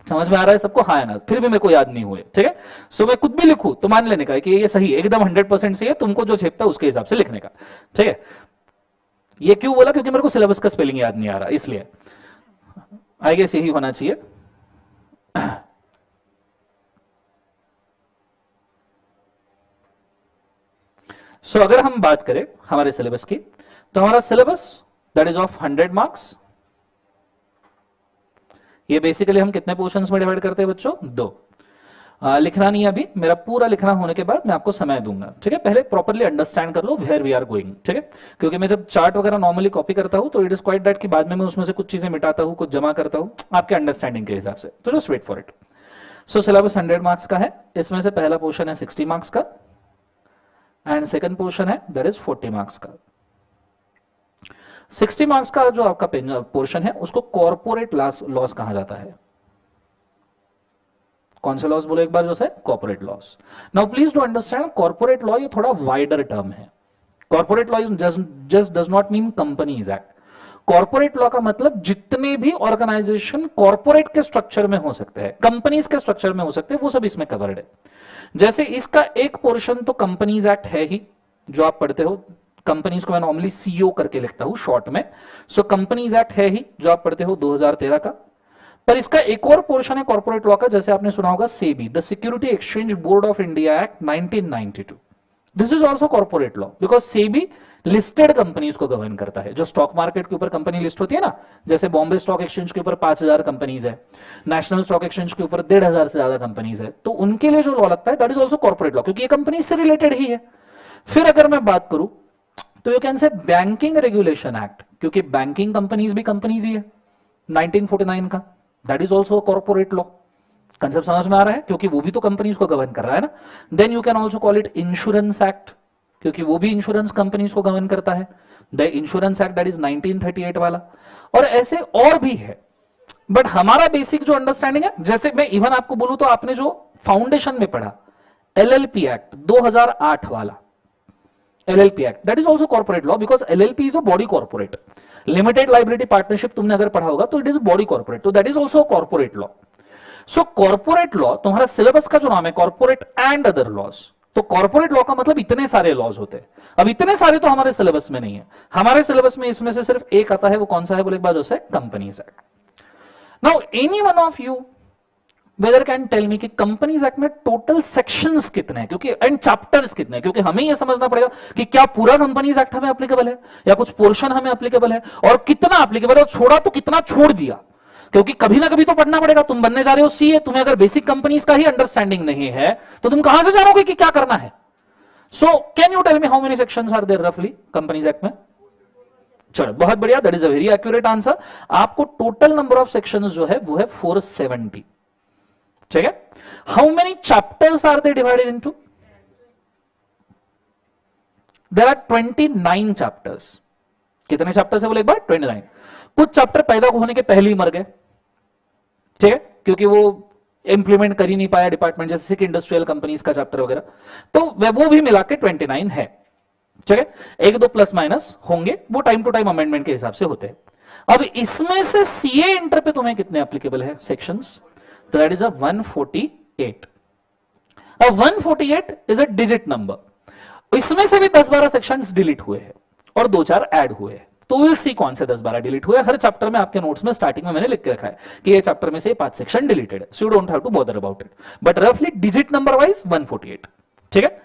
समझ में आ रहा है सबको? हाँ ना? फिर भी मेरे को याद नहीं हुए. ठीक है. सो मैं कुछ भी लिखूं तो मान लेने का कि ये सही एकदम 100% सही है, तुमको जो झेपता है उसके हिसाब से लिखने का. ठीक है. ये क्यों बोला? क्योंकि मेरे को सिलेबस का स्पेलिंग याद नहीं आ रहा, इसलिए. आई गेस यही होना चाहिए. सो अगर हम बात करें हमारे सिलेबस की तो हमारा syllabus that is of 100 marks. ये बेसिकली हम कितने पोर्शंस में डिवाइड करते हैं बच्चों? 2. लिखना नहीं है अभी, मेरा पूरा लिखना होने के बाद मैं आपको समय दूंगा. ठीक है. पहले प्रॉपर्ली अंडरस्टैंड कर लो वेयर वी आर गोइंग. ठीक है. क्योंकि मैं जब चार्ट वगैरह नॉर्मली कॉपी करता हूं तो इट इज क्वाइट दैट कि बाद में मैं उसमें से कुछ चीजें मिटाता हूं, कुछ जमा करता हूं आपके अंडरस्टैंडिंग के हिसाब से. तो just wait for it. So syllabus 100 marks का है. इसमें से पहला पोर्शन है 60 मार्क्स का एंड सेकंड पोर्शन है दैट इज 40 मार्क्स का. 60 मार्क्स का जो आपका पोर्शन है उसको कॉर्पोरेट लॉस कहा जाता है. कौन से लॉस बोलो एक बार? जो है corporate loss. Now please do understand, corporate law ये थोड़ा वाइडर टर्म है. Corporate law just does not mean companies act. Corporate law का मतलब जितने भी ऑर्गेनाइजेशन कॉर्पोरेट के स्ट्रक्चर में हो सकते हैं, कंपनीज के स्ट्रक्चर में हो सकते हैं, वो सब इसमें कवर्ड है. जैसे इसका एक पोर्शन तो कंपनीज एक्ट है ही जो आप पढ़ते हो. कंपनीज को मैं नॉर्मली सीओ करके लिखता हूं शॉर्ट में. सो कंपनीज एक्ट है ही जो आप पढ़ते हो 2013 का. पर इसका एक और पोर्शन है कॉर्पोरेट लॉ का, जैसे आपने सुना होगा SEBI, the security exchange board of India act 1992. This is also corporate law because SEBI listed companies को गवर्न करता है. जो स्टॉक मार्केट के ऊपर कंपनी लिस्ट होती है ना, जैसे बॉम्बे स्टॉक एक्सचेंज के ऊपर 5000 कंपनीज है, नेशनल स्टॉक एक्सचेंज के ऊपर 1500 से ज्यादा कंपनीज है, तो उनके लिए जो लॉ लगता है that is also corporate law क्योंकि ये कंपनी से रिलेटेड ही है. फिर अगर मैं बात करूं तो you can say banking regulation act, क्योंकि बैंकिंग कंपनीज भी कंपनीज ही है 1949 का, that is also corporate law. Concept समझ में आ रहा है, क्योंकि वो भी तो कंपनीज को गवर्न कर रहा है ना. Then you can also call it insurance act, क्योंकि वो भी इंश्योरेंस कंपनीज को गवर्न करता है. The insurance act that is 1938 वाला, और ऐसे और भी है. बट हमारा बेसिक जो अंडरस्टैंडिंग है, जैसे मैं इवन आपको बोलूं तो आपने जो फाउंडेशन में पढ़ा एलएलपी एक्ट 2008 वाला, LLP act that is also corporate law, because LLP is a body corporate. Limited liability partnership तुमने अगर पढ़ा होगा तो इट इज बॉडी कॉर्पोरेट, तो that is also corporate law. So corporate law तुम्हारा सिलेबस का जो नाम है कॉर्पोरेट एंड अदर लॉज, तो कॉर्पोरेट लॉ का मतलब इतने सारे लॉज होते हैं. अब इतने सारे तो हमारे सिलेबस में नहीं है. हमारे सिलेबस में इसमें से सिर्फ एक आता है, वो कौन सा है बोले एक बार, जो है companies act. Now any one of you whether can tell me कि कंपनीज एक्ट में टोटल सेक्शंस कितने हैं, क्योंकि एंड चैप्टर्स कितने हैं, क्योंकि हमें यह समझना पड़ेगा कि क्या पूरा कंपनीज एक्ट हमें एप्लीकेबल है या कुछ पोर्शन हमें एप्लीकेबल है, और कितना एप्लीकेबल है, और छोड़ा तो कितना छोड़ दिया. क्योंकि कभी ना कभी तो पढ़ना पड़ेगा. तुम बनने जा रहे हो सीए, तुम्हें अगर बेसिक कंपनीज का ही अंडरस्टैंडिंग नहीं है तो तुम कहां से जानोगे कि क्या करना है. So can you tell me how many sections are there रफली कंपनीज एक्ट में. चलो बहुत बढ़िया, that is a very accurate answer. आपको टोटल नंबर ऑफ सेक्शंस जो है वो है 470. ठीक है. How many chapters are they divided into. There are 29 chapters. कितने चैप्टर्स है बोले एक बार, 29. कुछ चैप्टर पैदा होने के पहले ही मर गए, ठीक है, क्योंकि वो इंप्लीमेंट कर ही नहीं पाया डिपार्टमेंट, जैसे इंडस्ट्रियल कंपनीज का चैप्टर वगैरह, तो वो भी मिला के 29 है. ठीक है. एक दो प्लस माइनस होंगे, वो टाइम टू टाइम अमेंडमेंट के हिसाब से होते हैं. अब इसमें से सीए इंटर पे तुम्हें कितने एप्लीकेबल है सेक्शंस, तो दैट इज अ 148. अब 148 इज अ डिजिट नंबर. इसमें से भी 10-12 सेक्शंस डिलीट हुए हैं और 2-4 ऐड हुए हैं. तो विल सी कौन से 10-12 डिलीट हुए. हर चैप्टर में आपके नोट्स में स्टार्टिंग में मैंने लिख के रखा है कि ये चैप्टर में से 5 सेक्शन डिलीटेड है, so you don't have to bother about it. But रफली डिजिट नंबर वाइज 148. ठीक है.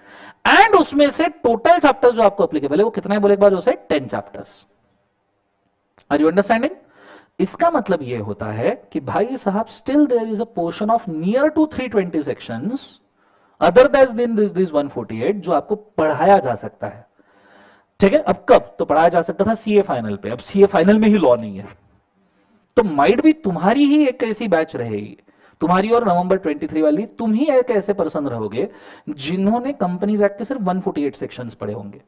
एंड उसमें से टोटल चैप्टर्स जो आपको एप्लीकेबल है वो कितना है बोले एक बार, जो 10 चैप्टर्स. Are you understanding. इसका मतलब ये होता है कि भाई साहब still there is a portion of near to 320 sections other than this 148 जो आपको पढ़ाया जा सकता है. ठीक है. अब कब तो पढ़ाया जा सकता था सीए फाइनल पे, अब सीए फाइनल में ही लॉ नहीं है, तो माइट भी तुम्हारी ही एक ऐसी बैच रहेगी, तुम्हारी और नवंबर 23 वाली, तुम ही एक ऐसे पर्सन रहोगे जिन्होंने कंपनीज एक्ट के सिर्फ 148 सेक्शंस पढ़े होंगे.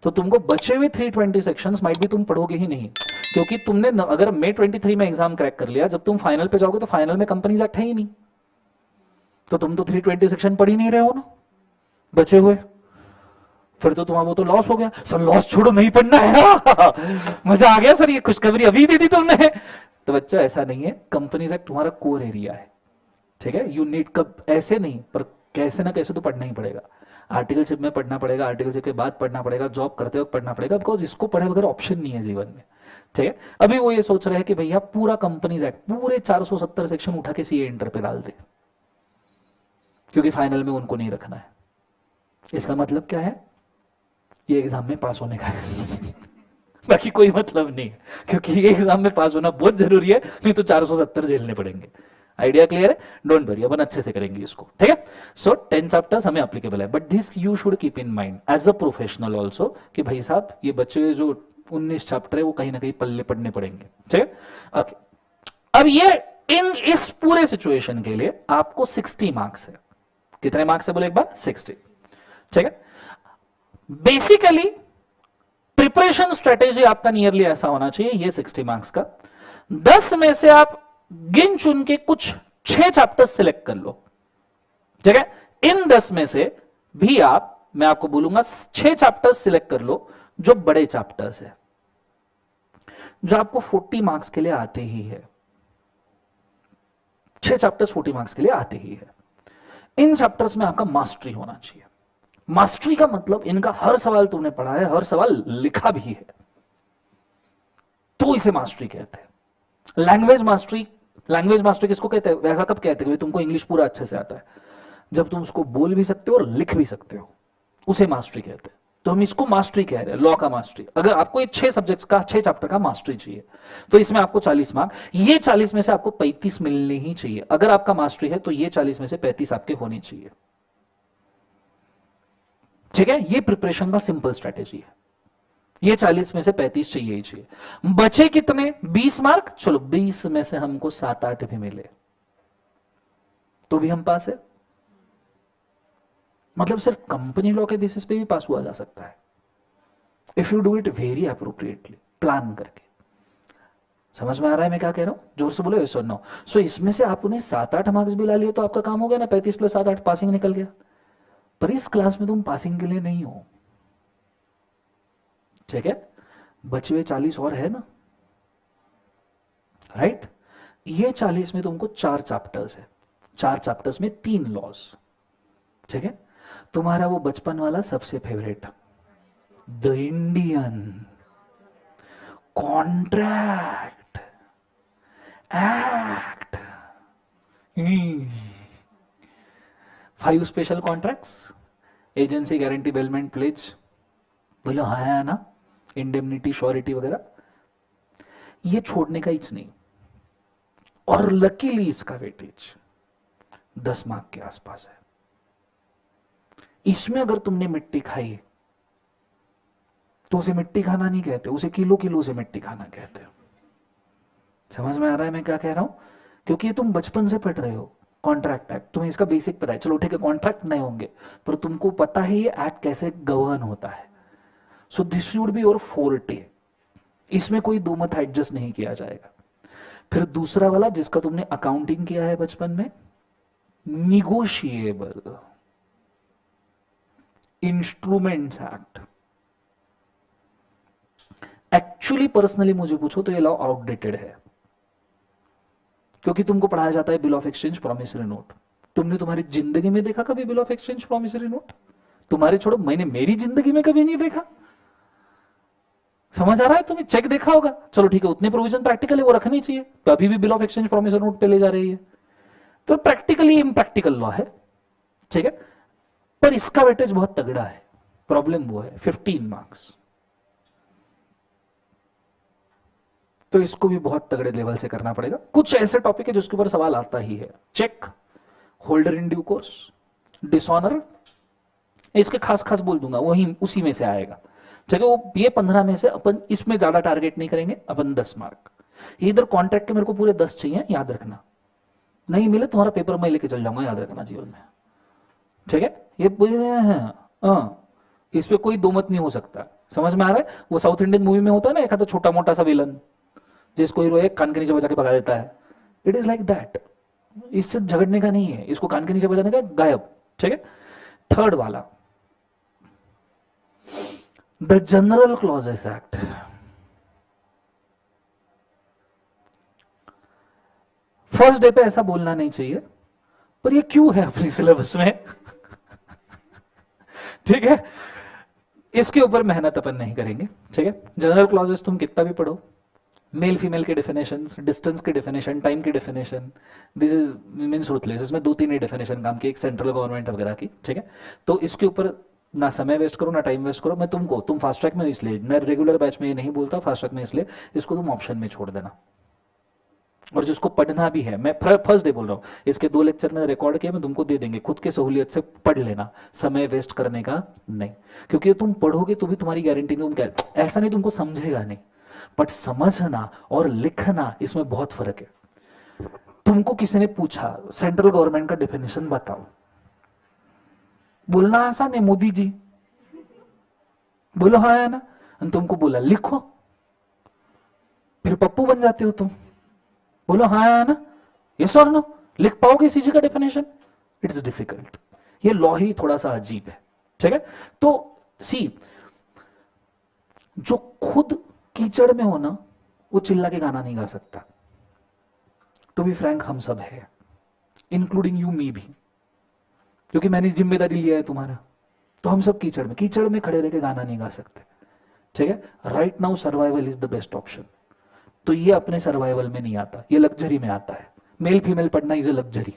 तो तुमको बचे हुए 320 सेक्शंस माइट भी तुम पढ़ोगे ही नहीं, क्योंकि तुमने अगर मई 23 में एग्जाम क्रैक कर लिया, जब तुम फाइनल पे जाओगे तो फाइनल में कंपनीज एक्ट है ही नहीं, तो तुम तो 320 सेक्शन पढ़ ही नहीं रहे हो ना बचे हुए. फिर तो तुम्हारा वो तो लॉस हो गया. सर लॉस छोड़ो, नहीं पढ़ना है. मजा आ गया सर, ये खुशखबरी अभी दे दी तुमने. तो बच्चा ऐसा नहीं है, कंपनीज एक्ट तुम्हारा कोर एरिया है. ठीक है. यू नीड कब ऐसे नहीं, पर कैसे ना कैसे तो पढ़ना ही पड़ेगा. आर्टिकलशिप में पढ़ना पड़ेगा, आर्टिकलशिप के बाद पढ़ना पड़ेगा, जॉब करते वक्त पढ़ना पड़ेगा, बिकॉज इसको पढ़े बगैर ऑप्शन नहीं है जीवन में. ठीक है. अभी वो ये सोच रहे हैं कि भैया पूरा कंपनीज एक्ट पूरे 470 सेक्शन उठा के सीए इंटर पे डाल दे, क्योंकि फाइनल में उनको नहीं रखना है. इसका मतलब क्या है, ये एग्जाम में पास होने का है. बाकी कोई मतलब नहीं है, क्योंकि ये एग्जाम में पास होना बहुत जरूरी है, नहीं तो 470 झेलने पड़ेंगे. आइडिया क्लियर है. डोंट वरी, अपन अच्छे से करेंगे इसको. ठीक है. सो 10 चैप्टर्स हमें एप्लीकेबल है, but this you should keep in mind as a professional also कि भाई साहब ये बच्चे हुए जो 19 चैप्टर है वो कहीं ना कहीं पल्ले पढ़ने पड़ेंगे. ठीक है. ओके. अब ये इस पूरे सिचुएशन के लिए आपको 60 मार्क्स है. कितने मार्क्स है बोले एक बार, 60. ठीक है. बेसिकली प्रिपरेशन स्ट्रेटेजी आपका नियरली ऐसा होना चाहिए, ये 60 मार्क्स का. 10 में से आप गिन चुन के कुछ 6 चैप्टर्स सिलेक्ट कर लो. ठीक है. इन 10 में से भी मैं आपको बोलूंगा 6 चैप्टर्स सिलेक्ट कर लो जो बड़े चैप्टर्स है, जो आपको 40 मार्क्स के लिए आते ही है. 6 चैप्टर्स 40 मार्क्स के लिए आते ही है. इन चैप्टर्स में आपका मास्टरी होना चाहिए. मास्टरी का मतलब इनका हर सवाल तुमने पढ़ा है, हर सवाल लिखा भी है, तो इसे मास्टरी कहते हैं. लैंग्वेज मास्टरी किसको कहते हैं, ऐसा कब कहते हैं तुमको इंग्लिश पूरा अच्छे से आता है, जब तुम उसको बोल भी सकते हो और लिख भी सकते हो, उसे मास्टरी कहते हैं. तो हम इसको मास्टरी कह रहे हैं, लॉ का मास्टरी. अगर आपको ये 6 सब्जेक्ट्स का 6 चैप्टर का मास्टरी चाहिए तो इसमें आपको 40 मार्क, ये 40 में से आपको 35 मिलने ही चाहिए. अगर आपका मास्टरी है तो ये 40 में से 35 आपके होनी चाहिए. ठीक है. ये प्रिपरेशन का सिंपल स्ट्रेटेजी है. ये 40 में से 35 चाहिए ही चाहिए. बचे कितने, 20 मार्क. चलो 20 में से हमको 7-8 भी मिले, तो भी हम पास है। मतलब सिर्फ कंपनी लॉ के बेसिस पे भी पास हुआ जा सकता है, if you do it very appropriately, plan करके। समझ में आ रहा है मैं क्या कह रहा हूं? जोर से बोलो, यस और नो। सो इसमें से आपने 7-8 मार्क्स भी ला लिए तो आपका काम हो गया ना, 35 + 7 8 पासिंग निकल गया। पर इस क्लास में तुम पासिंग के लिए नहीं हो, ठीक है? बचे हुए 40 और है ना, राइट? ये 40 में तुमको 4 चैप्टर्स है, 4 चैप्टर्स में 3 लॉज, ठीक है? तुम्हारा वो बचपन वाला सबसे favourite, the Indian contract act, 5 special contracts, agency, guarantee, bailment, pledge, बोलो हाँ है ना, इंडेमनिटी, श्योरिटी वगैरह, ये छोड़ने का ही नहीं। और लकीली इसका वेटेज 10 मार्क के आसपास है। इसमें अगर तुमने मिट्टी खाई तो उसे मिट्टी खाना नहीं कहते, उसे किलो किलो से मिट्टी खाना कहते हैं। समझ में आ रहा है मैं क्या कह रहा हूं? क्योंकि ये तुम बचपन से पढ़ रहे हो कॉन्ट्रैक्ट एक्ट, तुम्हें इसका बेसिक पता है। चलो ठीक है, कॉन्ट्रैक्ट नहीं होंगे पर तुमको पता है ये एक्ट कैसे गवर्न होता है। So this should be your forte, इसमें कोई दो मत एडजस्ट नहीं किया जाएगा। फिर दूसरा वाला जिसका तुमने अकाउंटिंग किया है बचपन में, negotiable instruments act. Actually personally मुझे पूछो तो ये लॉ आउटडेटेड है, क्योंकि तुमको पढ़ाया जाता है bill of exchange, promissory note. तुमने तुम्हारी जिंदगी में देखा कभी bill of exchange, promissory note? तुम्हारे छोड़ो, मैंने मेरी जिंदगी में कभी नहीं देखा। समझ आ रहा है तुम्हें? चेक देखा होगा, चलो ठीक है, उतने प्रोविजन प्रैक्टिकल है वो रखनी चाहिए, तो अभी भी bill of exchange promissory note पे ले जा रही है, तो प्रैक्टिकली इम्प्रैक्टिकल लॉ है, ठीक है? पर इसका वेटेज बहुत तगड़ा है। प्रॉब्लम वो है 15 मार्क्स, तो इसको भी बहुत तगड़े लेवल से करना पड़ेगा। कुछ ऐसे टॉपिक है जिसके ऊपर सवाल आता ही है, cheque, holder in due course, dishonour, इसके खास खास बोल दूंगा, वही उसी में से आएगा, ठीक है? वो ये 15 में से अपन इसमें ज्यादा टारगेट नहीं करेंगे, अपन 10 मार्क। इधर कॉन्ट्रैक्ट के मेरे को पूरे 10 चाहिए, याद रखना, नहीं मिले तुम्हारा पेपर मैं लेके चल जाऊंगा, याद रखना जीवन में, ठीक है? ये इस पे कोई दो मत नहीं हो सकता। समझ में आ रहा है? वो साउथ इंडियन मूवी में होता है ना, एक आता छोटा मोटा सा विलन जिसको हीरो एक कान के नीचे बजा के भगा देता है, इट इज लाइक दैट। इससे झगड़ने का नहीं है, इसको कान के नीचे बजाने का, गायब, ठीक है? थर्ड वाला, the general clauses act. First day पे ऐसा बोलना नहीं चाहिए, पर ये क्यों है अपनी सिलेबस में? ठीक है, इसके ऊपर मेहनत अपन नहीं करेंगे, ठीक है? जनरल क्लॉजेस तुम कितना भी पढ़ो, मेल फीमेल के डेफिनेशन, डिस्टेंस के डेफिनेशन, टाइम की definition, this is means ruthless. इसमें 2-3 ही डेफिनेशन काम की, एक सेंट्रल गवर्नमेंट वगैरह की, ठीक है? तो इसके ऊपर ना समय वेस्ट करो ना टाइम वेस्ट करो। मैं तुम फास्ट ट्रैक में, इसलिए मैं रेगुलर बैच में ये नहीं बोलता, फास्ट ट्रैक में इसलिए इसको तुम ऑप्शन में छोड़ देना। और जिसको पढ़ना भी है, मैं फर्स्ट डे बोल रहा हूँ, इसके 2 लेक्चर में रिकॉर्ड किए, मैं तुमको दे देंगे, खुद के सहूलियत से पढ़ लेना, समय वेस्ट करने का नहीं। क्योंकि तुम पढ़ोगे तो भी तुम्हारी गारंटी नहीं, तुम क्या ऐसा नहीं तुमको समझेगा नहीं, बट समझना और लिखना इसमें बहुत फर्क है। तुमको किसी ने पूछा सेंट्रल गवर्नमेंट का डेफिनेशन बताओ, बोलना आसान है, मोदी जी, बोलो हाँ है ना, तुमको बोला लिखो, फिर पप्पू बन जाते हो तुम, बोलो हाँ है ना, यस और नो, लिख पाओगे सीजी का डेफिनेशन? It's difficult. ये लॉ ही थोड़ा सा अजीब है, ठीक है? तो सी, जो खुद कीचड़ में हो ना, वो चिल्ला के गाना नहीं गा सकता। टू बी फ्रैंक, हम सब है, इंक्लूडिंग यू, मी भी, क्योंकि मैंने जिम्मेदारी लिया है तुम्हारा, तो हम सब कीचड़ में खड़े रह के गाना नहीं गा सकते, ठीक है? Right now survival is the best option. तो ये अपने सर्वाइवल में नहीं आता, ये लग्जरी में आता है। मेल फीमेल पढ़ना इज ए लग्जरी।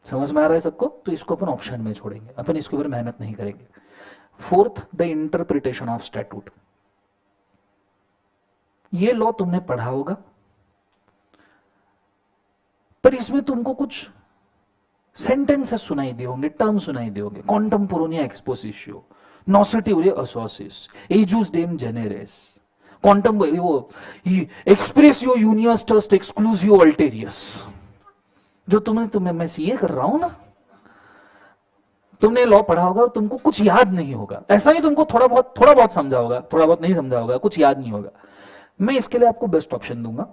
समझ में आ रहा है सबको? तो इसको अपन ऑप्शन में छोड़ेंगे, अपन इसके ऊपर मेहनत नहीं करेंगे। Fourth, the interpretation of statute. ये लॉ तुमने पढ़ा होगा, पर इसमें तुमको कुछ सेंटेंसेस सुनाई दिए होंगे, टर्म सुनाई दिए होंगे, कॉन्टम्पोरोनिया एक्सपोजिशियो, नॉसिटिवरे असोसिस, एजुस डेम जेनेरेस, क्वांटम एक्सप्रेसियो यूनियस टस्ट एक्सक्लूसिव अल्टेरियस, जो तुम्हें मैं सीए कर रहा हूं ना, तुमने लॉ पढ़ा होगा और तुमको कुछ याद नहीं होगा। ऐसा नहीं तुमको थोड़ा बहुत समझा होगा, थोड़ा बहुत नहीं समझा होगा, कुछ याद नहीं होगा। मैं इसके लिए आपको बेस्ट ऑप्शन दूंगा,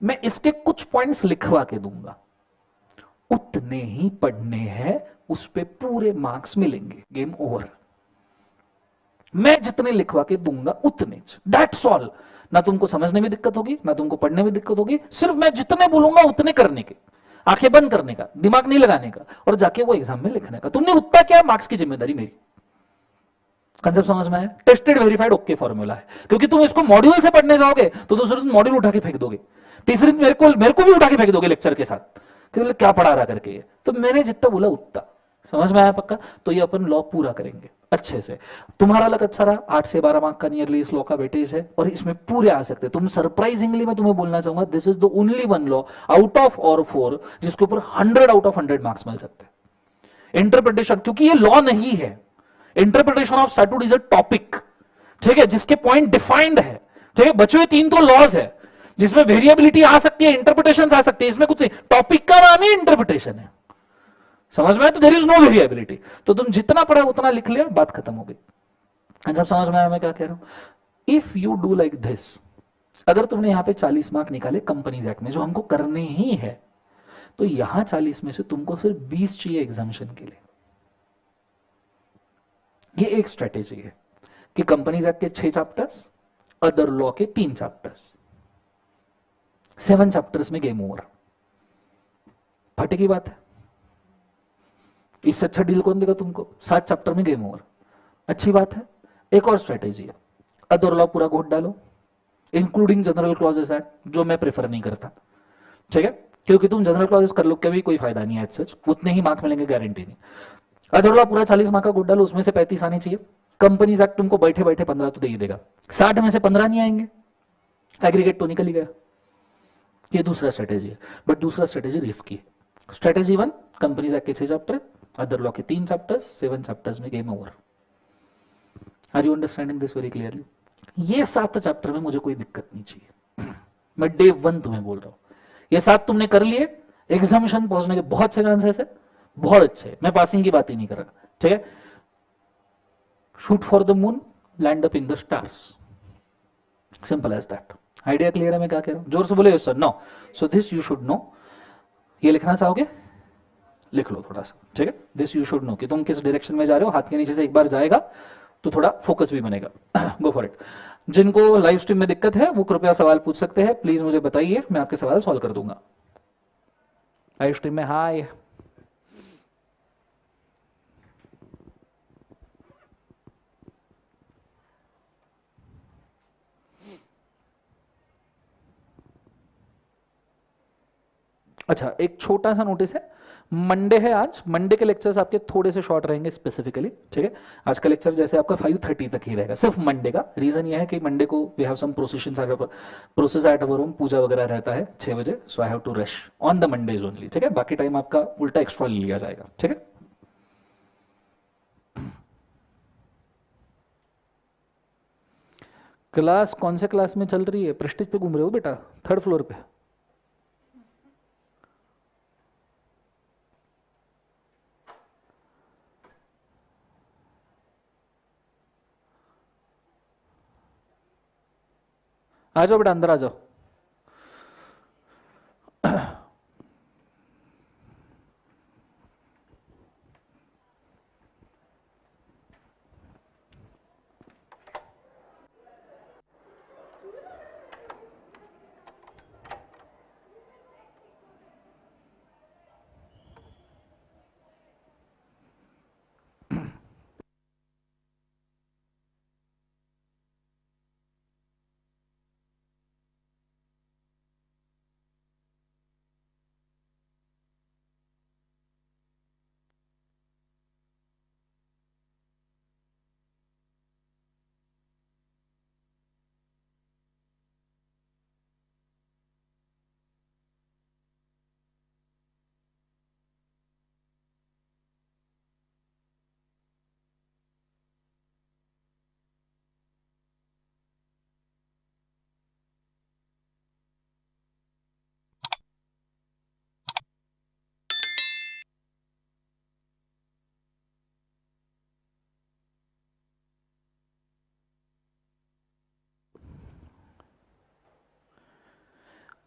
मैं इसके कुछ पॉइंट्स लिखवा के दूंगा, उतने ही पढ़ने हैं, उस पे पूरे मार्क्स मिलेंगे, गेम ओवर। मैं जितने लिखवा के दूंगा उतने, दैट्स ऑल। ना तुमको समझने में दिक्कत होगी, ना तुमको पढ़ने में दिक्कत होगी, सिर्फ मैं जितने बोलूंगा उतने करने के, आंखें बंद करने का, दिमाग नहीं लगाने का, और जाके वो एग्जाम में लिखने का। तुमने उतना क्या, मार्क्स की जिम्मेदारी मेरी। कंसेप्ट समझ में आया? टेस्टेड वेरीफाइड ओके फॉर्मूला है। क्योंकि तुम इसको मॉड्यूल से पढ़ने जाओगे तो दूसरे दिन मॉड्यूल उठा के फेंक दोगे, तीसरे दिन मेरे को भी उठा के फेंक दोगे लेक्चर के साथ, कि क्या पढ़ा रहा करके। तो मैंने जितना बोला उतना। समझ में आया पक्का? तो ये अपन लॉ पूरा करेंगे अच्छे से। तुम्हारा लग अच्छा रहा, 8 से 12 मार्क का नियरली इस लॉ का वेटेज है, और इसमें पूरे आ सकते हैं तुम। सरप्राइजिंगली मैं तुम्हें बोलना चाहूंगा, this is the only one law out of और 4 जिसके ऊपर 100 आउट ऑफ 100 मार्क्स मिल सकते हैं। इंटरप्रिटेशन, क्योंकि ये लॉ नहीं है, interpretation of statute is a topic, ठीक है, जिसके पॉइंट डिफाइंड है, ठीक है। बचे हुए 3 तो लॉज है जिसमें वेरिएबिलिटी आ सकती है, इंटरप्रिटेशन आ सकती है, इसमें कुछ टॉपिक का नाम ही इंटरप्रिटेशन है। समझ में आया? तो देयर इज नो वेरिएबिलिटी। तो तुम जितना पढ़ा उतना लिख लिया, बात खत्म हो गई। सब समझ में आया मैं क्या कह रहा हूं? If you do like this, अगर तुमने यहां पे 40 मार्क निकाले कंपनीज एक्ट में, जो हमको करने ही है, तो यहां 40 में से तुमको सिर्फ 20 चाहिए एग्जामिशन के लिए। ये एक स्ट्रेटेजी है कि कंपनीज एक्ट के 6 चैप्टर्स, अदर लॉ के 3 चैप्टर्स, 7 चैप्टर्स में गेम ओवर। फटे की बात है, इससे अच्छा डील कौन देगा तुमको? 7 चैप्टर में गेम ओवर, अच्छी बात है। एक और स्ट्रेटेजी है, अदर लॉ पूरा घोट डालो, इंक्लूडिंग जनरल क्लॉजेस एक्ट, जो मैं प्रेफर नहीं करता, ठीक है, क्योंकि तुम जनरल क्लॉजेस कर लो, कभी कोई फायदा नहीं है, सच उतने ही मार्क मिलेंगे, गारंटी नहीं। अदर लॉ पूरा 40 मार्क का घोट डालो, उसमें से 35 आने चाहिए। कंपनीज एक्ट तुमको बैठे बैठे 15 तो दे ही देगा, 60 में से 15 नहीं आएंगे, एग्रीगेट तो निकल ही गया। ये दूसरा स्ट्रेटेजी है, बट दूसरा स्ट्रेटेजी रिस्की है। स्ट्रेटेजी 1, कंपनीज एक्ट के 6 चैप्टर, अदर लॉ के 3 चैप्टर्स, 7 चैप्टर्स में game over. Are you understanding this very clearly? ये 7 चैप्टर में मुझे कोई दिक्कत नहीं चाहिए। मैं डे 1 तुम्हें बोल रहा हूं, ये 7 तुमने कर लिए, एग्जामिनेशन पहुंचने के बहुत अच्छे चांसेस है, बहुत अच्छे। मैं पासिंग की बात ही नहीं कर रहा, ठीक है। Shoot for the moon, land up in the stars, simple as that. Idea clear है मैं क्या कह रहा हूं? जोर से बोले yes sir, no. So this you should know. ये लिखना चाहोगे? लिख लो थोड़ा सा, ठीक है। दिस यू शुड नो कि तुम किस डायरेक्शन में जा रहे हो, हाथ के नीचे से एक बार जाएगा तो थोड़ा फोकस भी बनेगा। Go for it. जिनको लाइव स्ट्रीम में दिक्कत है वो कृपया सवाल पूछ सकते हैं, प्लीज मुझे बताइए, मैं आपके सवाल सॉल्व कर दूंगा। लाइव स्ट्रीम में हाय, अच्छा एक छोटा सा नोटिस है, मंडे है आज, मंडे के लेक्चर्स आपके थोड़े से शॉर्ट रहेंगे स्पेसिफिकली, ठीक है। आज का लेक्चर जैसे आपका 5:30 तक ही रहेगा, सिर्फ मंडे का। रीजन ये है कि मंडे को we have some process at our home, पूजा वगैरह रहता है 6 बजे, so I have to rush on the Mondays only, ठीक है। बाकी टाइम आपका उल्टा एक्स्ट्रा ले लिया जाएगा, ठीक है। क्लास कौन से क्लास में चल रही है? प्रेस्टीज पे घूम रहे हो बेटा, 3rd फ्लोर पे? आ जाओ बेटा, अंदर आ जाओ।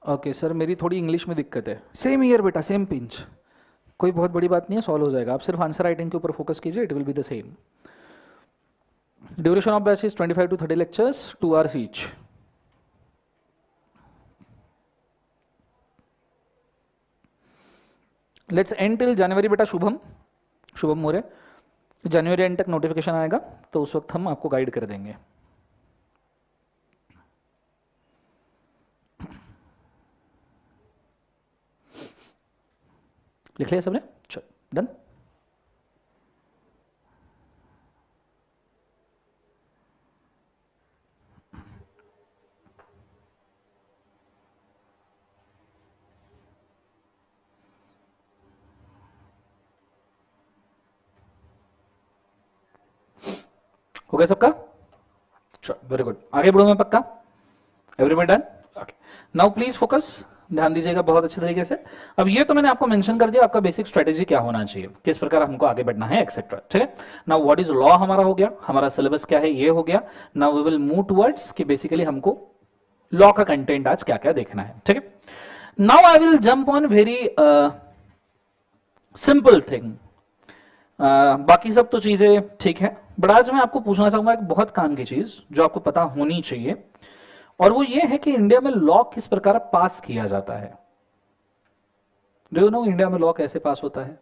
ओके सर, मेरी थोड़ी इंग्लिश में दिक्कत है। सेम ईयर बेटा, सेम पिंच, कोई बहुत बड़ी बात नहीं है, सॉल्व हो जाएगा। आप सिर्फ आंसर राइटिंग के ऊपर फोकस कीजिए, it will be the same. Duration of batch is 25 to 30 lectures, 2 hours each. Let's end till January बेटा। शुभम, शुभम मोरे, जनवरी एंड तक नोटिफिकेशन आएगा तो उस वक्त हम आपको गाइड कर देंगे। लिख लिया सबने? चलो डन। हो गया सबका? चलो वेरी गुड, आगे बढ़ूं मैं पक्का? Everybody done? Okay, now please focus, ध्यान दीजिएगा बहुत अच्छे तरीके से। अब ये तो मैंने आपको मेंशन कर दिया आपका बेसिक स्ट्रेटेजी क्या होना चाहिए, किस प्रकार हमको आगे बढ़ना है एक्सेट्रा, ठीक है। नाउ व्हाट इज लॉ हमारा हो गया, हमारा सिलेबस क्या है ये हो गया। Now we will move towards कि बेसिकली हमको लॉ का कंटेंट आज क्या क्या देखना है, ठीक है। Now I will jump on very simple thing. बाकी सब तो चीजें ठीक है, बट आज मैं आपको पूछना चाहूंगा एक बहुत काम की चीज जो आपको पता होनी चाहिए, और वो ये है कि इंडिया में लॉ किस प्रकार पास किया जाता है। डू यू नो इंडिया में लॉ कैसे पास होता है?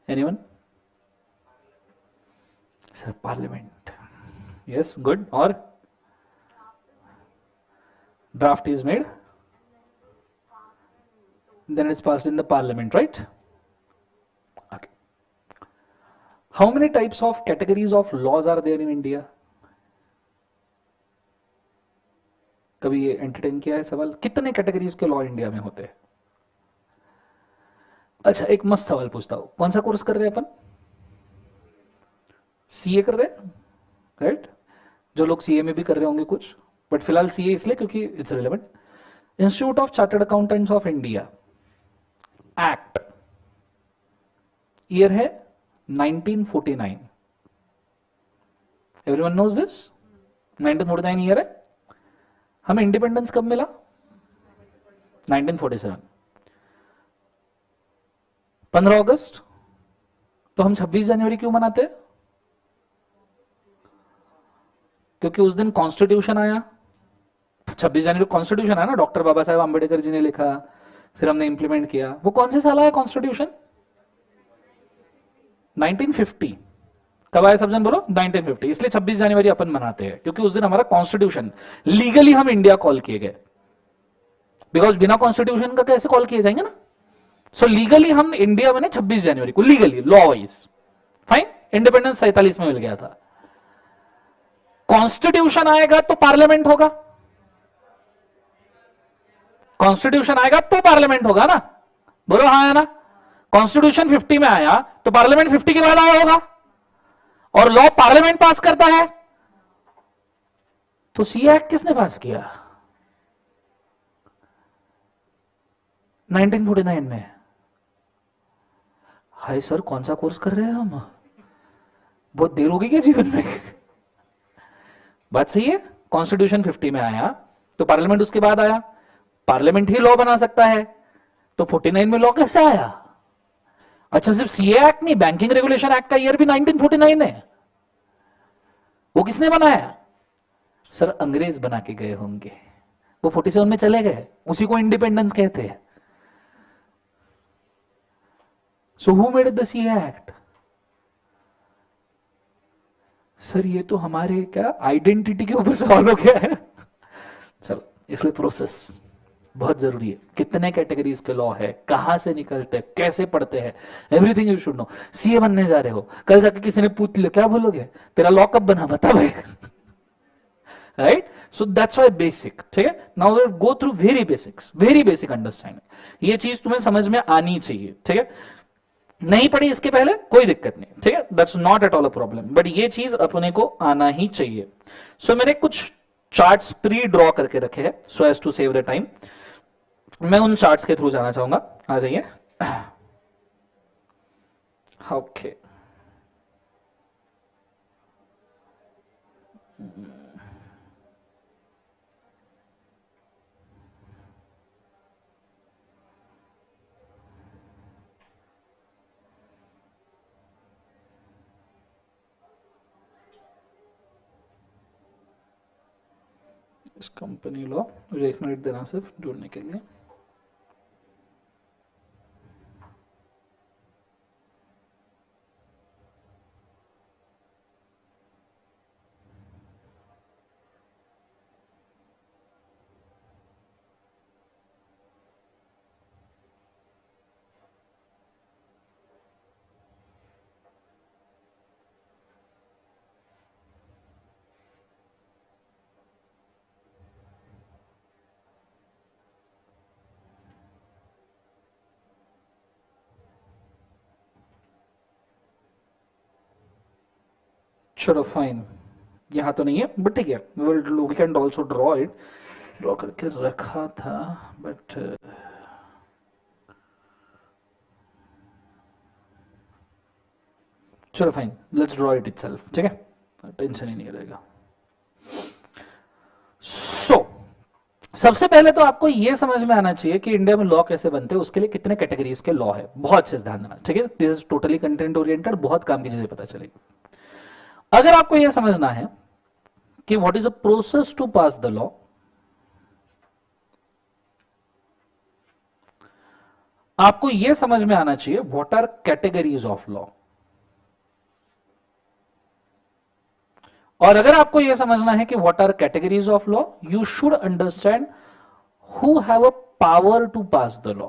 Anyone? Sir parliament, yes good, और draft is made, then it's passed in the parliament, right? Okay. How many types of categories of laws are there in India? कभी ये entertain किया है सवाल, कितने कैटेगरीज के लॉ इंडिया में होते हैं? अच्छा एक मस्त सवाल पूछता हूं, कौन सा कोर्स कर रहे हैं अपन? सीए कर रहे हैं, राइट? जो लोग सीए में भी कर रहे होंगे कुछ, बट फिलहाल सीए इसलिए क्योंकि it's relevant. Institute of chartered accountants of India act, year है 1949। एवरीवन नोज दिस, 1949 ईयर है। हमें इंडिपेंडेंस कब मिला? 1947, 15 अगस्त। तो हम 26 जनवरी क्यों मनाते हैं? क्योंकि उस दिन कॉन्स्टिट्यूशन आया। 26 जनवरी कॉन्स्टिट्यूशन आया ना, डॉक्टर बाबा साहेब आंबेडकर जी ने लिखा, फिर हमने इंप्लीमेंट किया। वो कौन से साल आया कॉन्स्टिट्यूशन? 1950। कब आया सब जन बोलो? 1950। इसलिए 26 जनवरी अपन मनाते हैं क्योंकि उस दिन हमारा कॉन्स्टिट्यूशन, लीगली हम इंडिया कॉल किए गए। बिकॉज बिना कॉन्स्टिट्यूशन का कैसे कॉल किए जाएंगे ना, सो लीगली हम इंडिया बने 26 जनवरी को, legally law wise. Fine, independence 47 में मिल गया था। कॉन्स्टिट्यूशन आएगा तो पार्लियामेंट होगा, कॉन्स्टिट्यूशन आएगा तो पार्लियामेंट होगा ना, बोलो हाँ है ना। कॉन्स्टिट्यूशन 50 में आया तो पार्लियामेंट 50 के बाद आया होगा, और लॉ पार्लियामेंट पास करता है। तो सी एक्ट किसने पास किया? 1949 में। हाय सर, कौन सा कोर्स कर रहे हैं हम? बहुत देर होगी क्या जीवन में? बात सही है, कॉन्स्टिट्यूशन 50 में आया तो पार्लियामेंट उसके बाद आया, पार्लियामेंट ही लॉ बना सकता है, तो 49 में लॉ कैसे आया? अच्छा सिर्फ सीए एक्ट नहीं, बैंकिंग रेगुलेशन एक्ट का ईयर भी 1949 है। वो किसने बनाया? सर अंग्रेज बना के गए होंगे, वो 47 में चले गए, उसी को इंडिपेंडेंस कहते हैं। So who made the CA act? Sir ये तो हमारे क्या आइडेंटिटी के ऊपर सवाल हो गया है। चलो, इसलिए प्रोसेस बहुत जरूरी है। कितने कैटेगरीज के लॉ है, कहां से निकलते हैं, कैसे पढ़ते हैं, everything you should no. CA बनने जा रहे हो, कल जाके किसी ने पूछ लिया क्या बोलोगे, तेरा लॉ कब बना बता भाई। Right, so that's why basic, ठीक है। Now we go through very basics, very basic understanding. ये चीज तुम्हें समझ में आनी चाहिए, ठीक है। नहीं पढ़ी इसके पहले कोई दिक्कत नहीं, ठीक है, that's not at all a problem, but ये चीज अपने को आना ही चाहिए। सो मैंने कुछ चार्ट्स प्री ड्रॉ करके रखे हैं so as to save the time. मैं उन चार्ट्स के थ्रू जाना चाहूंगा, आ जाइए। ओके, इस कंपनी लॉ, मुझे 1 मिनट देना सिर्फ जुड़ने के लिए। चलो फाइन, यहाँ तो नहीं है बट ठीक है, we can also draw it, draw करके रखा था बट चलो fine, let's draw it itself, ठीक है, टेंशन ही नहीं रहेगा। सो सबसे पहले तो आपको यह समझ में आना चाहिए कि इंडिया में लॉ कैसे बनते हैं, उसके लिए कितने कैटेगरीज के लॉ है, बहुत अच्छे से ध्यान देना, ठीक है। This is totally content oriented, बहुत काम की चीजें पता चलेगी। अगर आपको यह समझना है कि what is a process to pass the law, आपको यह समझ में आना चाहिए what are categories of law. और अगर आपको यह समझना है कि what are categories of law, you should understand who have a power to pass the law,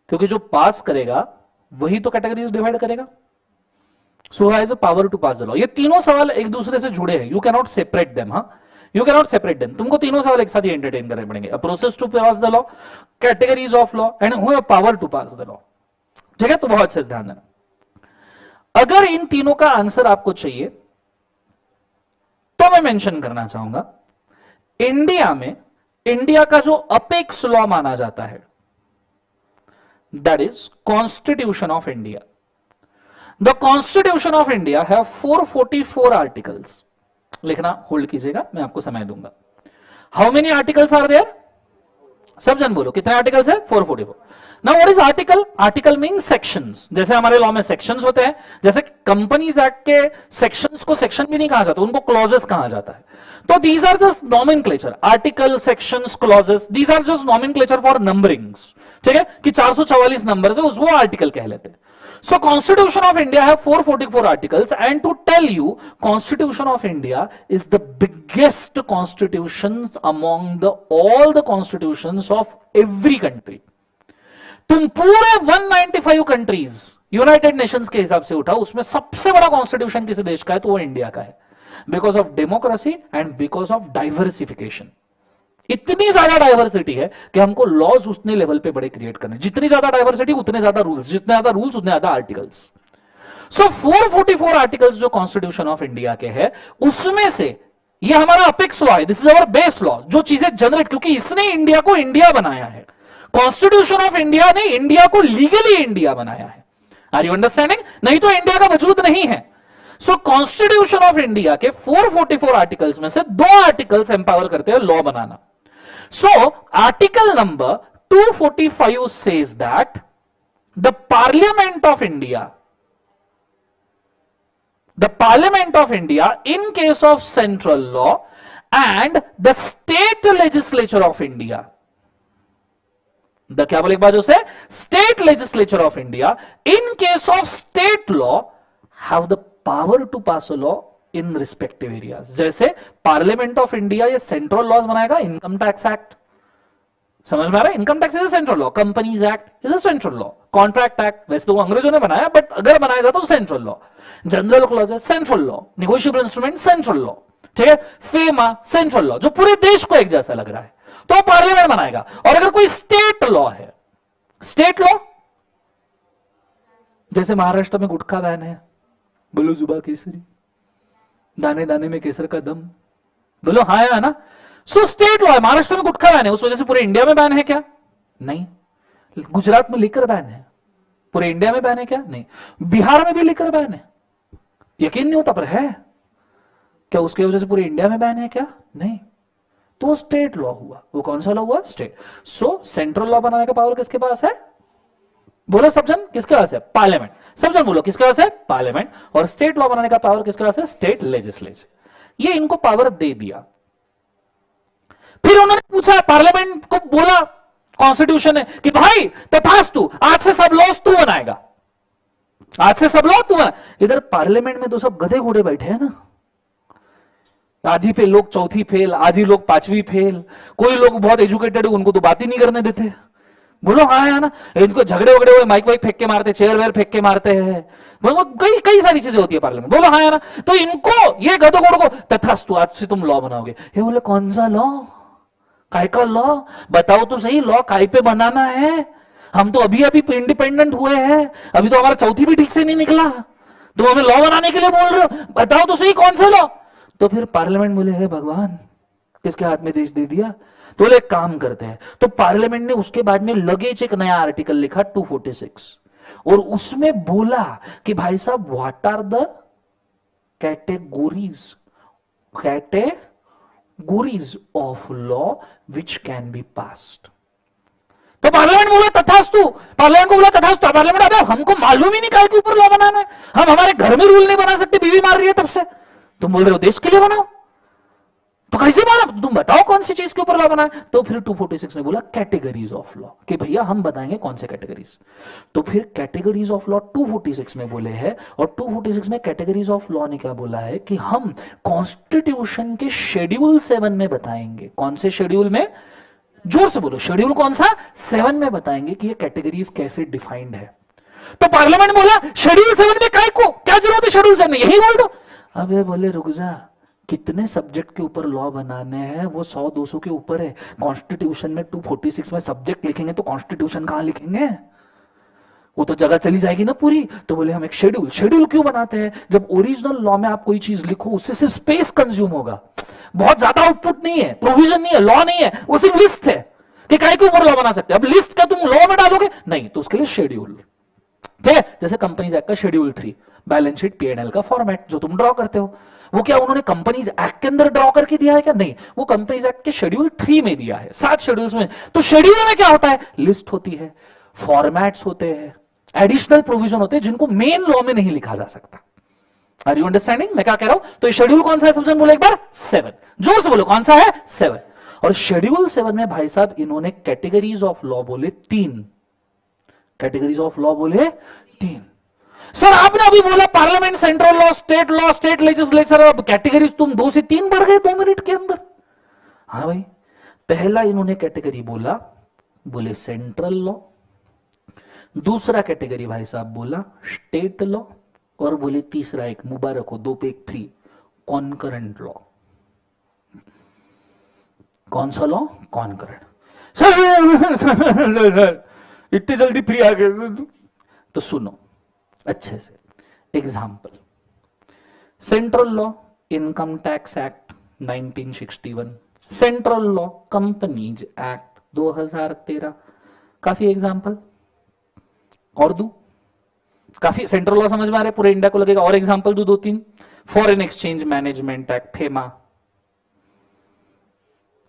क्योंकि जो पास करेगा वही तो कैटेगरीज डिवाइड करेगा। So has a power to pass the law, ये तीनों सवाल एक दूसरे से जुड़े हैं, you can not separate them, हाँ, you can not separate them, तुमको तीनों सवाल एक साथ ही एंटरटेन करने पड़ेंगे। A process to pass the law, categories of law and who have power to pass the law, ठीक है। तो बहुत अच्छे से ध्यान देना। अगर इन तीनों का आंसर आपको चाहिए तो मैं मेंशन करना चाहूंगा, इंडिया में इंडिया का जो अपेक्स लॉ माना जाता है that is constitution of India. The constitution of India have 444 articles. लिखना होल्ड कीजिएगा, मैं आपको समय दूंगा। How many articles are there? सब जन बोलो कितने आर्टिकल्स है? 444। Now what is article? Article mean sections. जैसे हमारे लॉ में सेक्शंस होते हैं, जैसे कंपनीज एक्ट के सेक्शंस को सेक्शन भी नहीं कहा जाता, उनको क्लॉजेस कहा जाता है। तो these are just nomenclature, article, sections, clauses, these are just nomenclature for numberings, ठीक है, कि 444 नंबर्स है, वो आर्टिकल कह लेते हैं। So Constitution of India have 444 articles, and to tell you, Constitution of India is the biggest constitutions among all the constitutions of every country. तुम पूरे 195 कंट्रीज यूनाइटेड नेशंस के हिसाब से उठाओ, उसमें सबसे बड़ा कॉन्स्टिट्यूशन किसी देश का है तो वो इंडिया का है, because of democracy and because of diversification. इतनी ज्यादा डाइवर्सिटी है कि हमको लॉज उतने लेवल पे बड़े क्रिएट करने, जितनी ज्यादा डाइवर्सिटी उतने ज्यादा रूल्स, जितने ज्यादा रूल्स उतने ज्यादा आर्टिकल्स। सो 444 आर्टिकल्स जो कॉन्स्टिट्यूशन ऑफ इंडिया के है, उसमें से ये हमारा अपेक्स लॉ है, this is our base law, जो चीजें जनरेट, क्योंकि इसने इंडिया को इंडिया बनाया है, कॉन्स्टिट्यूशन ऑफ इंडिया ने इंडिया को लीगली इंडिया बनाया है। Are you understanding? नहीं तो इंडिया का वजूद नहीं है। सो कॉन्स्टिट्यूशन ऑफ इंडिया के 444 आर्टिकल्स में से 2 आर्टिकल्स एम्पावर करते हैं law banana. So, article number 245 says that the Parliament of India, in case of central law, and the state legislature of India, क्या बोले एक बार उसे, state legislature of India, in case of state law, have the power to pass a law in respective areas. जैसे parliament of India ये central laws बनाएगा, income tax act, समझ में आ रहा है? Income tax is a central law, companies act is a central law, contract act वैसे तो अंग्रेजों ने बनाया, बट अगर बनाया जाता तो central law, general clause central law, negotiable instrument central law, ठीक है, फेमा सेंट्रल लॉ, जो पूरे देश को एक जैसा लग रहा है, तो पार्लियामेंट बनाएगा। और अगर कोई स्टेट लॉ है, स्टेट लॉ जैसे महाराष्ट्र में गुटखा बैन है, बोलो जुबा केसरी, दाने दाने में केसर का दम, बोलो हाँ है ना। सो स्टेट लॉ है, महाराष्ट्र में गुटखा बैन है, उस वजह से पूरे इंडिया में बैन है क्या? नहीं। गुजरात में लिकर बैन है, पूरे इंडिया में बैन है क्या? नहीं। बिहार में भी लिकर बैन है, यकीन नहीं होता पर है क्या? उसके वजह से पूरे इंडिया में बैन है क्या? नहीं। तो स्टेट लॉ हुआ, वो कौन सा लॉ हुआ? स्टेट। सो सेंट्रल लॉ बनाने का पावर किसके पास है? बोलो सब जन, किसके पास है? पार्लियामेंट। सब जन बोलो किसके पास है? पार्लियामेंट। और स्टेट लॉ बनाने का पावर किसके पास है? State legislature. ये इनको पावर दे दिया। फिर उन्होंने पूछा, पार्लियामेंट को बोला, कॉन्स्टिट्यूशन है कि भाई तथास्तु, आज से सब लॉस तू बनाएगा, आज से सब लॉ तू बना। इधर पार्लियामेंट में तो सब गधे घोड़े बैठे हैं ना, आधी पे लोग चौथी फेल, आधी लोग पांचवी फेल, कोई लोग बहुत एजुकेटेड है उनको तो बात ही नहीं करने देते। बोलो हाँ है ना, इनको झगड़े वगड़े हुए माइक वाइक फेंक के मारते, चेयर वेयर फेंक के मारते हैं, बोलो कई कई सारी चीजें होती है पार्लियामेंट। बोलो हाँ है ना, तो इनको ये गधों घोड़ों को तथास्तु, आज से तुम लॉ बनाओगे। ये बोले कौन सा लॉ, काय का लॉ, बताओ तो सही, लॉ काय पे बनाना है, हम तो अभी अभी इंडिपेंडेंट हुए हैं, अभी तो हमारा चौथी भी ठीक से नहीं निकला, तुम हमें लॉ बनाने के लिए बोल रहे हो, बताओ तो सही कौन सा लॉ। तो फिर पार्लियामेंट बोले हे भगवान, किसके हाथ में देश दे दिया। तो बोले एक काम करते हैं, तो पार्लियामेंट ने उसके बाद में लगेज एक नया आर्टिकल लिखा 246, और उसमें बोला कि भाई साहब what are the categories of law which can be passed. तो पार्लियामेंट बोला तथास्तु, पार्लियामेंट को बोला तथास्तु, पार्लियामेंट अबे हमको मालूम ही नहीं काय के ऊपर लॉ बनाना है, हम हमारे घर में रूल नहीं बना सकते, बीवी मार रही है तब से, तुम बोल रहे हो देश के लिए बनाओ, तो कैसे बना, तुम बताओ कौन सी चीज के ऊपर लॉ बनाए। तो फिर 246 ने बोला कैटेगरीज ऑफ लॉ, कि भैया हम बताएंगे कौन से कैटेगरीज। तो फिर कैटेगरीज ऑफ लॉ 246 में बोले हैं, और 246 में कैटेगरीज ऑफ लॉ ने क्या बोला है कि हम कॉन्स्टिट्यूशन के शेड्यूल 7 में बताएंगे। कौन से शेड्यूल में, जोर से बोलो, शेड्यूल कौन सा, 7 में बताएंगे कि ये कैटेगरीज कैसे डिफाइंड है। तो पार्लियामेंट बोला शेड्यूल 7 में काय को क्या जरूरत है, शेड्यूल 7 में यही बोल दो। अबे बोले रुक जा, कितने सब्जेक्ट के ऊपर लॉ बनाने हैं, वो 100-200 के ऊपर है, कॉन्स्टिट्यूशन में 246 में सब्जेक्ट लिखेंगे तो कॉन्स्टिट्यूशन कहां लिखेंगे, वो तो जगह चली जाएगी ना पूरी। तो बोले हम एक शेड्यूल क्यों बनाते हैं, जब ओरिजिनल लॉ में आप कोई चीज लिखो उससे सिर्फ स्पेस कंज्यूम होगा, बहुत ज्यादा आउटपुट नहीं है, प्रोविजन नहीं है, लॉ नहीं है, वो सिर्फ लिस्ट है कि काय के ऊपर लॉ बना सकते हैं। अब लिस्ट का तुम लॉ में डालोगे नहीं, तो उसके लिए शेड्यूल, ठीक है। जैसे कंपनीज एक्ट का शेड्यूल 3 बैलेंस शीट P&L का फॉर्मेट जो तुम ड्रॉ करते हो, वो क्या उन्होंने कंपनीज एक्ट के अंदर ड्रॉ करके दिया है क्या, नहीं, वो कंपनीज एक्ट के शेड्यूल 3 में दिया है, 7 शेड्यूल्स में। तो शेड्यूल में क्या होता है, लिस्ट होती है, फॉर्मेट्स होते हैं, एडिशनल प्रोविजन होते हैं जिनको मेन लॉ में नहीं लिखा जा सकता। आर यू अंडरस्टैंडिंग मैं क्या कह रहा हूं। तो ये शेड्यूल कौन सा है, समझन बोलो एक बार, 7, जोर से बोलो कौन सा है, 7। और शेड्यूल 7 में भाई साहब इन्होंने कैटेगरीज ऑफ लॉ बोले 3, कैटेगरीज ऑफ लॉ बोले 3। सर आपने अभी बोला parliament, central law, state legislature, अब कैटेगरीज तुम 2 से 3 बढ़ गए 2 मिनट के अंदर। हाँ भाई, पहला इन्होंने कैटेगरी बोला, बोले सेंट्रल लॉ, दूसरा कैटेगरी भाई साहब बोला स्टेट लॉ, और बोले तीसरा एक मुबारक हो 2 पे 1 फ्री, कॉन्करेंट लॉ। कौन सा लॉ, कॉन्करेंट। सर इतनी जल्दी फ्री आ गए, तो सुनो अच्छे से। Example, central law income tax act 1961, central law companies act 2013, काफी एग्जाम्पल और दू, काफी सेंट्रल लॉ समझ में आ रहे, पूरे इंडिया को लगेगा, और एग्जाम्पल दू 2-3, foreign exchange management act FEMA,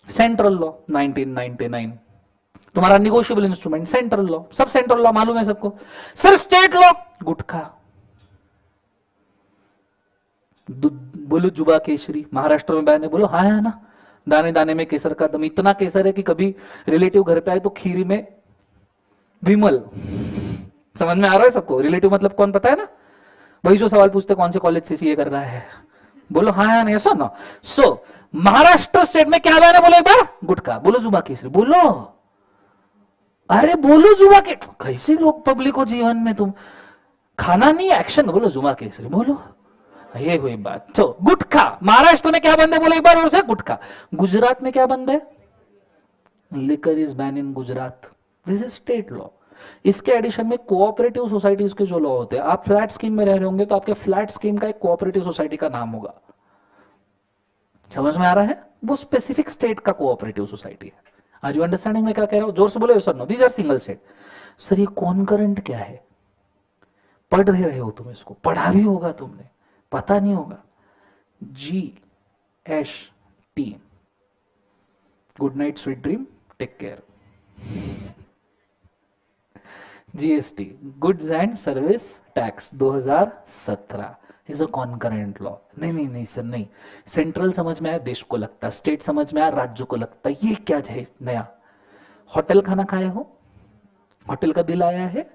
central law 1999, तुम्हारा निगोशिएबल इंस्ट्रूमेंट सेंट्रल लॉ, सब सेंट्रल लॉ मालूम है सबको। सर स्टेट लॉ, गुटखा, बोलो जुबा केसरी, महाराष्ट्र में बैन है, बोलो हाँ है ना, दाने दाने में केसर का दम, इतना केसर है कि कभी रिलेटिव घर पे आए तो खीर में विमल, समझ में आ रहा है सबको। रिलेटिव मतलब कौन पता है ना, वही जो सवाल पूछते कौन से कॉलेज से सीए कर रहा है, बोलो हाँ है ना, ऐसा ना। सो महाराष्ट्र स्टेट में क्या बैन है, बोलो एक बार, गुटखा, बोलो जुबा केसरी, बोलो, अरे बोलो जुबा के, कैसे लोग पब्लिक को जीवन में, तुम खाना नहीं एक्शन, बोलो जुबा केसरी, बोलो, ये हुई बात। तो गुटखा, महाराष्ट्र में क्या बंद है, बोलो एक बार और से, गुटखा। गुजरात में क्या बंद है, liquor is ban in Gujarat, this is state law. इसके एडिशन में कोऑपरेटिव सोसाइटीज के जो लॉ होते हैं, आप फ्लैट स्कीम में रह रहे होंगे तो आपके फ्लैट स्कीम का एक कोऑपरेटिव सोसाइटी का नाम होगा, समझ में आ रहा है, वो स्पेसिफिक स्टेट का कोऑपरेटिव सोसाइटी है। आर यू अंडरस्टैंडिंग मैं क्या कह रहा हूं, जोर से बोलो sir no, these are single state. Sir ये कॉन्करेंट क्या है, पढ़ रहे हो तुम, इसको पढ़ा भी होगा तुमने, पता नहीं होगा, GST, good night sweet dream take care, GST, goods and service tax 2017, is a concurrent law. नहीं नहीं नहीं सर नहीं, सेंट्रल समझ में आया, देश को लगता है, स्टेट समझ में आया, राज्य को लगता है, ये क्या है नया? होटल खाना खाए हो, होटल का बिल आया है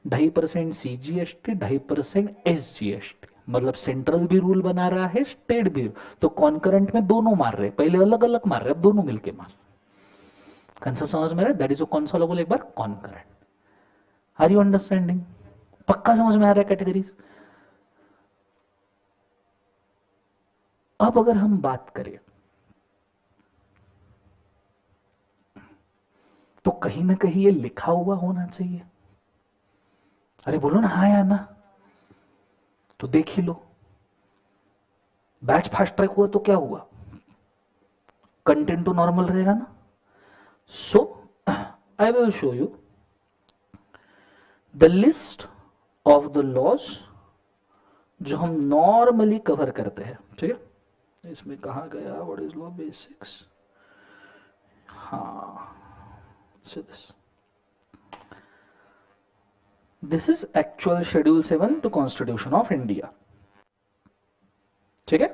2.5% CGST 2.5% SGST, मतलब सेंट्रल भी रूल बना रहा है, स्टेट भी, तो कॉन्करेंट में दोनों मार रहे, पहले अलग अलग मार रहे, अब दोनों मिलके मार। कंसेप्ट समझ में आ रहा है? दैट इज कौन सा लॉ बोले एक बार? कॉन्करेंट। Are you understanding? पक्का समझ में आ रहा है कैटेगरीज? अब अगर हम बात करें तो कहीं ना कहीं ये लिखा हुआ होना चाहिए। अरे बोलो ना हाँ या ना, तो देख ही लो। बैच फास्ट ट्रैक हुआ तो क्या हुआ? कंटेंट तो नॉर्मल रहेगा ना। So I will show you the list of the laws जो हम नॉर्मली कवर करते हैं, ठीक है? इसमें कहा गया व्हाट इज लॉ बेसिक्स, हाँ this is actual schedule 7 to constitution of India, ठीक है?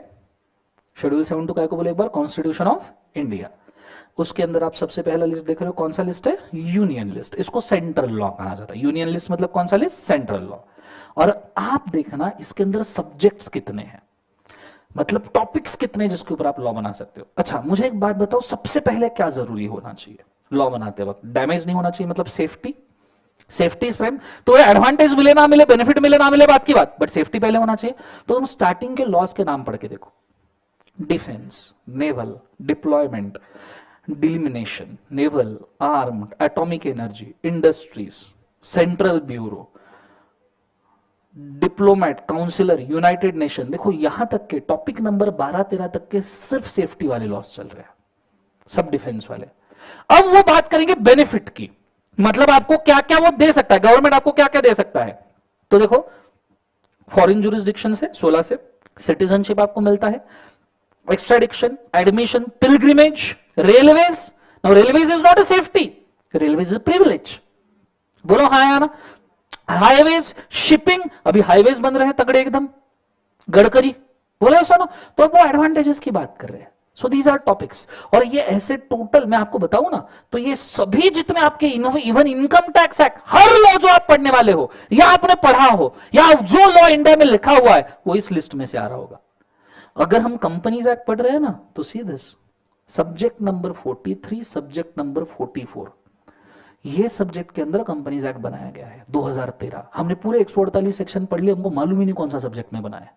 शेड्यूल 7 टू क्या को बोले एक बार? Constitution of India. उसके अंदर आप सबसे पहला लिस्ट देख रहे हो, कौन सा लिस्ट है? Union list. इसको सेंट्रल लॉ कहा जाता है। यूनियन लिस्ट मतलब कौन सा लिस्ट? Central law. और आप देखना इसके अंदर सब्जेक्ट्स कितने हैं, मतलब टॉपिक्स कितने जिसके ऊपर आप लॉ बना सकते हो। अच्छा मुझे एक बात बताओ, सबसे पहले क्या जरूरी होना चाहिए लॉ बनाते वक्त? डैमेज नहीं होना चाहिए, मतलब सेफ्टी। Safety is prime. तो एडवांटेज मिले ना मिले, बेनिफिट मिले ना मिले, बात की बात, बट सेफ्टी पहले होना चाहिए। तो तुम स्टार्टिंग के लॉज के नाम पढ़ के देखो, defence, naval, deployment, delimitation, naval, armed, atomic energy, industries, central bureau, diplomat, counsellor, United Nation. देखो यहां तक के टॉपिक नंबर 12-13 तक के सिर्फ सेफ्टी वाले लॉस चल रहे हैं, सब डिफेंस वाले। अब वो बात करेंगे बेनिफिट की, मतलब आपको क्या क्या वो दे सकता है, गवर्नमेंट आपको क्या क्या दे सकता है। तो देखो फॉरेन जुरिस्डिक्शन से 16 से सिटीजनशिप आपको मिलता है, extradition, admission, pilgrimage, railways. Now railways is not a safety, railways is privilege. बोलो हाँ या ना? हाईवेज, शिपिंग, अभी हाईवेज बन रहे हैं तगड़े एकदम, गडकरी बोला सुनो, तो वो एडवांटेजेस की बात कर रहे हैं। So these are topics. और ये ऐसे टोटल मैं आपको बताऊं ना, तो ये सभी जितने आपके इवन इनकम टैक्स एक्ट, हर लॉ जो आप पढ़ने वाले हो या आपने पढ़ा हो या जो लॉ इंडिया में लिखा हुआ है वो इस लिस्ट में से आ रहा होगा। अगर हम कंपनीज एक्ट पढ़ रहे हैं ना, तो see this subject number 43, subject number 44, ये सब्जेक्ट के अंदर कंपनीज एक्ट बनाया गया है 2013। हमने पूरे 148 सेक्शन पढ़ लिए, हमको मालूम ही नहीं कौन सा सब्जेक्ट में बनाया है।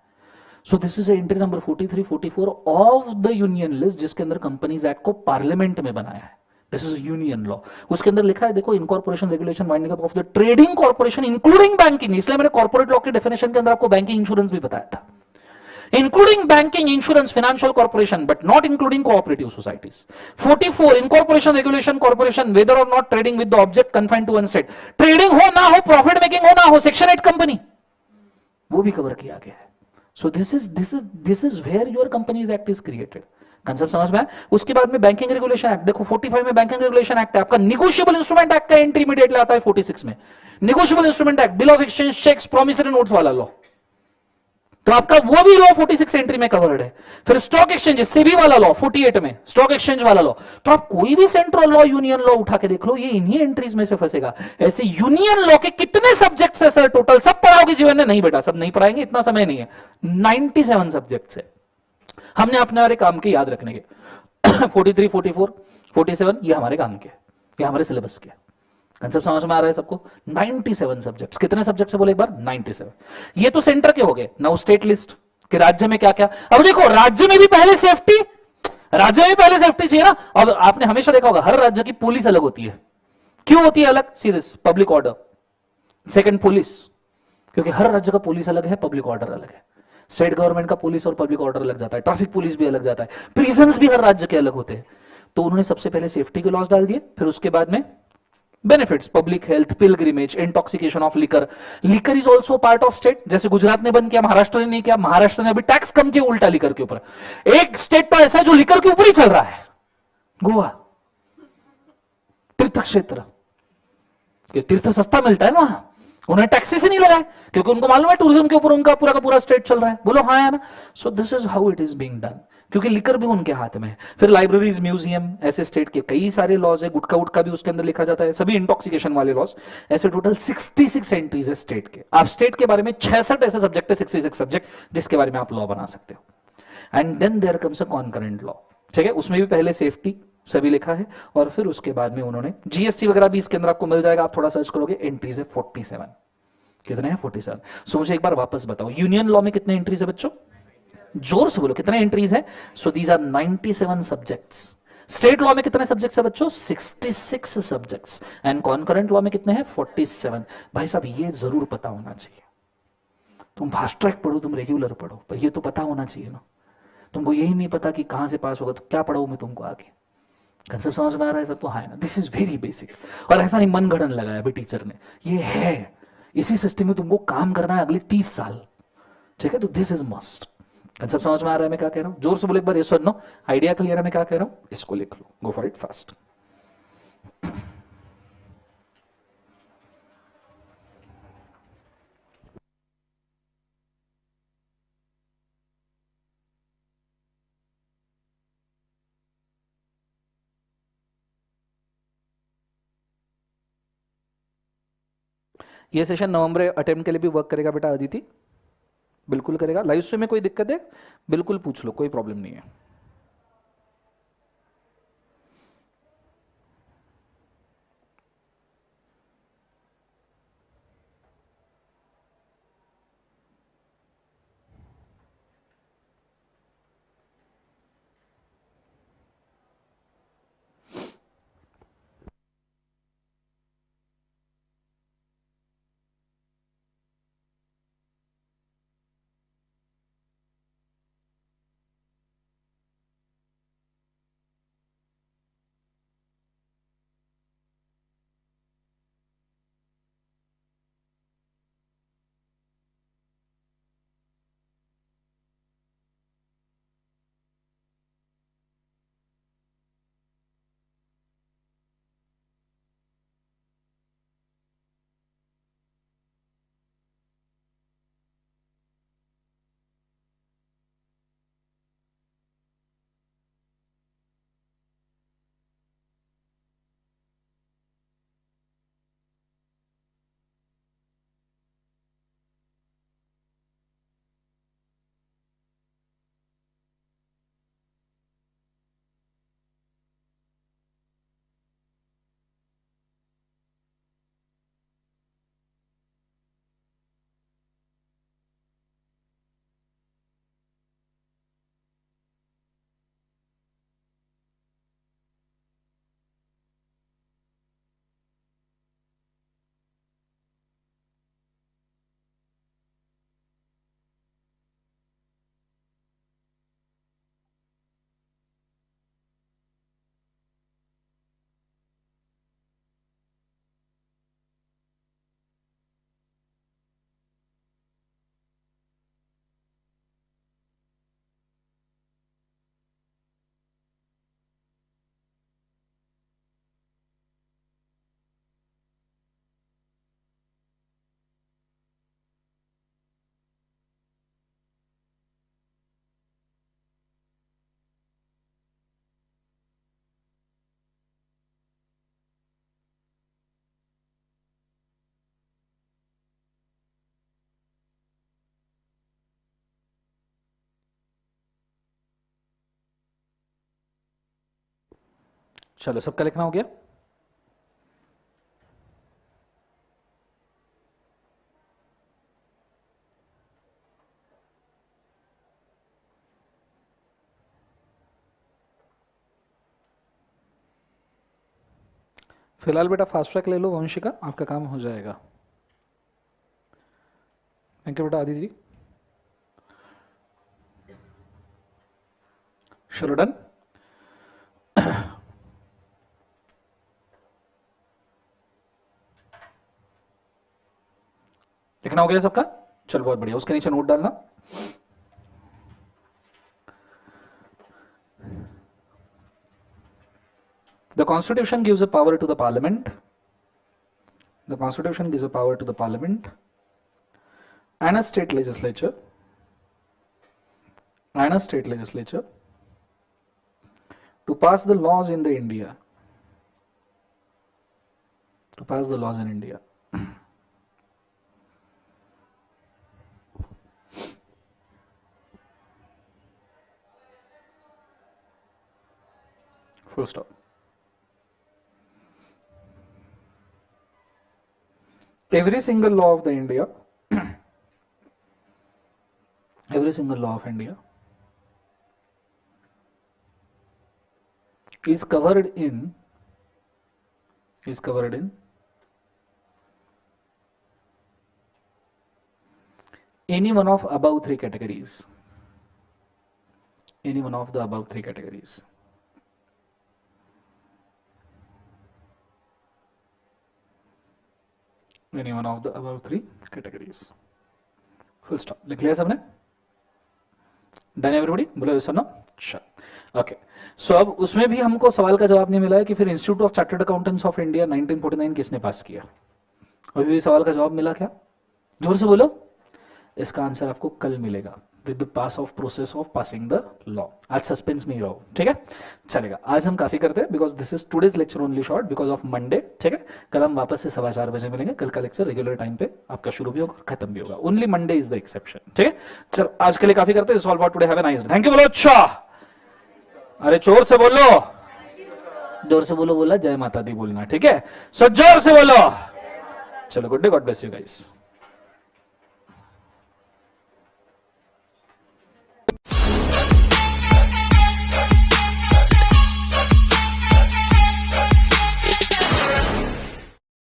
So this is entry number 43, 44 of the union list, जिसके अंदर कंपनीज एक्ट को पार्लियामेंट में बनाया है। This is union law. उसके अंदर लिखा है देखो, incorporation regulation winding up of the trading corporation including banking. इसलिए मैंने कॉर्पोरेट लॉ के डेफिनेशन के अंदर आपको बैंकिंग इंश्योरेंस भी बताया था, including banking, insurance, financial corporation, but not including cooperative societies. 44, incorporation, regulation, corporation, whether or not trading with the object confined to one state. Trading हो ना हो, profit making हो ना हो, Section 8 company, वो भी कवर किया गया है। So this is where your Companies Act is created. Concept समझ में आया? उसके बाद में बैंकिंग रेगुलेशन एक्ट देखो, 45 में बैंकिंग रेगुलेशन एक्ट है आपका। निगोशिएबल इंस्ट्रूमेंट एक्ट का एंट्री इमीडिएटली आता है 46 में। Negotiable instrument act, bill of exchange, cheques, promissory notes वाला लॉ, तो आपका वो भी लॉ 46 एंट्री में कवर्ड है। फिर स्टॉक एक्सचेंज, सेबी वाला लॉ 48 में, स्टॉक एक्सचेंज वाला लॉ। तो आप कोई भी सेंट्रल लॉ, यूनियन लॉ उठा के देख लो, ये इन्हीं एंट्रीज में से फंसेगा। ऐसे यूनियन लॉ के कितने सब्जेक्ट्स है सर टोटल? सब पढ़ाओगे जीवन में? नहीं बेटा, सब नहीं पढ़ाएंगे, इतना समय नहीं है। 97 सब्जेक्ट्स है, हमने अपने वाले काम के याद रखने के। 43, 44, 47 ये हमारे काम के, ये हमारे सिलेबस के। कंसेप्ट समझ में आ रहा है सबको? 97 सब्जेक्ट्स। कितने सब्जेक्ट्स है बोले एक बार? 97। ये तो सेंटर के हो गए। नाउ स्टेट लिस्ट कि राज्य में क्या क्या। अब देखो राज्य में भी पहले सेफ्टी, राज्य में भी पहले सेफ्टी चाहिए ना। अब आपने हमेशा देखा होगा हर राज्य की पुलिस अलग होती है। क्यों होती है अलग? See this, public order. Second police, क्योंकि हर राज्य का पुलिस अलग है, पब्लिक ऑर्डर अलग है। स्टेट गवर्नमेंट का पुलिस और पब्लिक ऑर्डर अलग जाता है, ट्रैफिक पुलिस भी अलग जाता है, प्रिजन्स भी हर राज्य के अलग होते हैं। तो उन्होंने सबसे पहले सेफ्टी के लॉज डाल दिए, फिर उसके बाद में benefits, public health, pilgrimage, intoxication of liquor. Liquor is also part of state. जैसे गुजरात ने बंद किया, महाराष्ट्र ने नहीं किया। महाराष्ट्र ने अभी टैक्स कम किया उल्टा लिकर के ऊपर। एक स्टेट तो ऐसा है जो लिकर के ऊपर ही चल रहा है, गोवा, तीर्थ क्षेत्र, तीर्थ सस्ता मिलता है ना वहां, उन्हें टैक्सेस ही नहीं लगाए क्योंकि उनको मालूम है टूरिज्म के ऊपर उनका पूरा का पूरा स्टेट चल रहा है। बोलो हाँ या ना। सो this is how it is being done, क्योंकि लिकर भी उनके हाथ में है। फिर लाइब्रेरीज, म्यूजियम, ऐसे स्टेट के कई सारे लॉज है, गुटका उटका भी उसके अंदर लिखा जाता है, सभी इंटॉक्सिकेशन वाले लॉज। ऐसे टोटल 66 एंट्रीज है स्टेट के। आप स्टेट के बारे में 66 ऐसे सब्जेक्ट है, 66 सब्जेक्ट जिसके बारे में आप लॉ बना सकते हो। And then there comes a concurrent law, ठीक है। उसमें भी पहले सेफ्टी सभी लिखा है, और फिर उसके बाद में उन्होंने जीएसटी वगैरह भी इसके अंदर आपको मिल जाएगा, आप थोड़ा सर्च करोगे। एंट्रीज है 47। कितने हैं? 47। सो मुझे एक बार वापस बताओ, यूनियन लॉ में कितने एंट्रीज है बच्चों? जोर से बोलो, कितने एंट्रीज है? So these are 97 subjects. State law में कितने सब्जेक्ट्स है बच्चों? 66 सब्जेक्ट्स। एंड कॉन्करेंट लॉ में कितने हैं? 47। भाई साहब ये जरूर पता होना चाहिए। तुम फास्ट ट्रैक पढ़ो, तुम रेगुलर पढ़ो, पर ये तो पता होना चाहिए ना। तुमको यही नहीं पता कि कहां से पास होगा तो क्या पढ़ाऊं मैं तुमको आगे। कंसेप्ट समझ में आ रहा है सब? तो है ना, दिस इज वेरी बेसिक। और ऐसा नहीं मन गढ़न लगाया अभी टीचर ने, ये है, इसी सिस्टम में तुमको काम करना है अगले 30 साल, ठीक है। तो दिस इज मस्ट। कंसेप्ट समझ में आ रहा है मैं क्या कह रहा हूं? जोर से बोले एक बार, यस और नो। आइडिया क्लियर है मैं क्या कह रहा हूं? इसको लिख लो, गो फॉर इट फास्ट। ये सेशन नवंबर अटेम्प्ट के लिए भी वर्क करेगा बेटा अदिति? बिल्कुल करेगा। लाइव स्ट्रीम में कोई दिक्कत है? बिल्कुल पूछ लो, कोई प्रॉब्लम नहीं है। चलो, सबका लिखना हो गया? फिलहाल बेटा फास्ट ट्रैक ले लो वंशिका, आपका काम हो जाएगा। थैंक यू बेटा आदिति। चलो डन। लिखना हो गया सबका? चलो बहुत बढ़िया, उसके नीचे नोट डालना। The Constitution gives a power to the Parliament. The Constitution gives a power to the Parliament and a state legislature to pass the laws in the India. To pass the laws in India. Full stop. Every single law of the India, every single law of India is covered in any one of above three categories. Any one of the above three categories. Any one of the above three categories. Full stop. लिख लिया सबने? Done everybody? बोलो yes or no? Sure. Okay. So अब उसमें भी हमको सवाल का जवाब नहीं मिला है कि फिर institute of chartered accountants of India 1949 किसने पास किया? अभी भी सवाल का जवाब मिला क्या? जोर से बोलो. इसका आंसर आपको कल मिलेगा with the pass of process of passing the law. आज सस्पेंस में ही रहो, ठीक है? चलेगा. आज हम काफी करते हैं because this is today's lecture only short because of Monday, ठीक है? कल हम वापस से 4:15 बजे मिलेंगे. कल का लेक्चर रेगुलर टाइम पे आपका शुरू भी होगा और खत्म भी होगा. Only Monday is the exception, ठीक है? चलो आज के लिए काफी करते हैं. Solve for today. Have a nice day. Thank you. बोलो अच्छा. अरे जोर से बोलो. जोर से बोलो. बोला जय माता दी बोलना, ठीक है? सो जोर से बोलो. चलो good day. God bless you guys.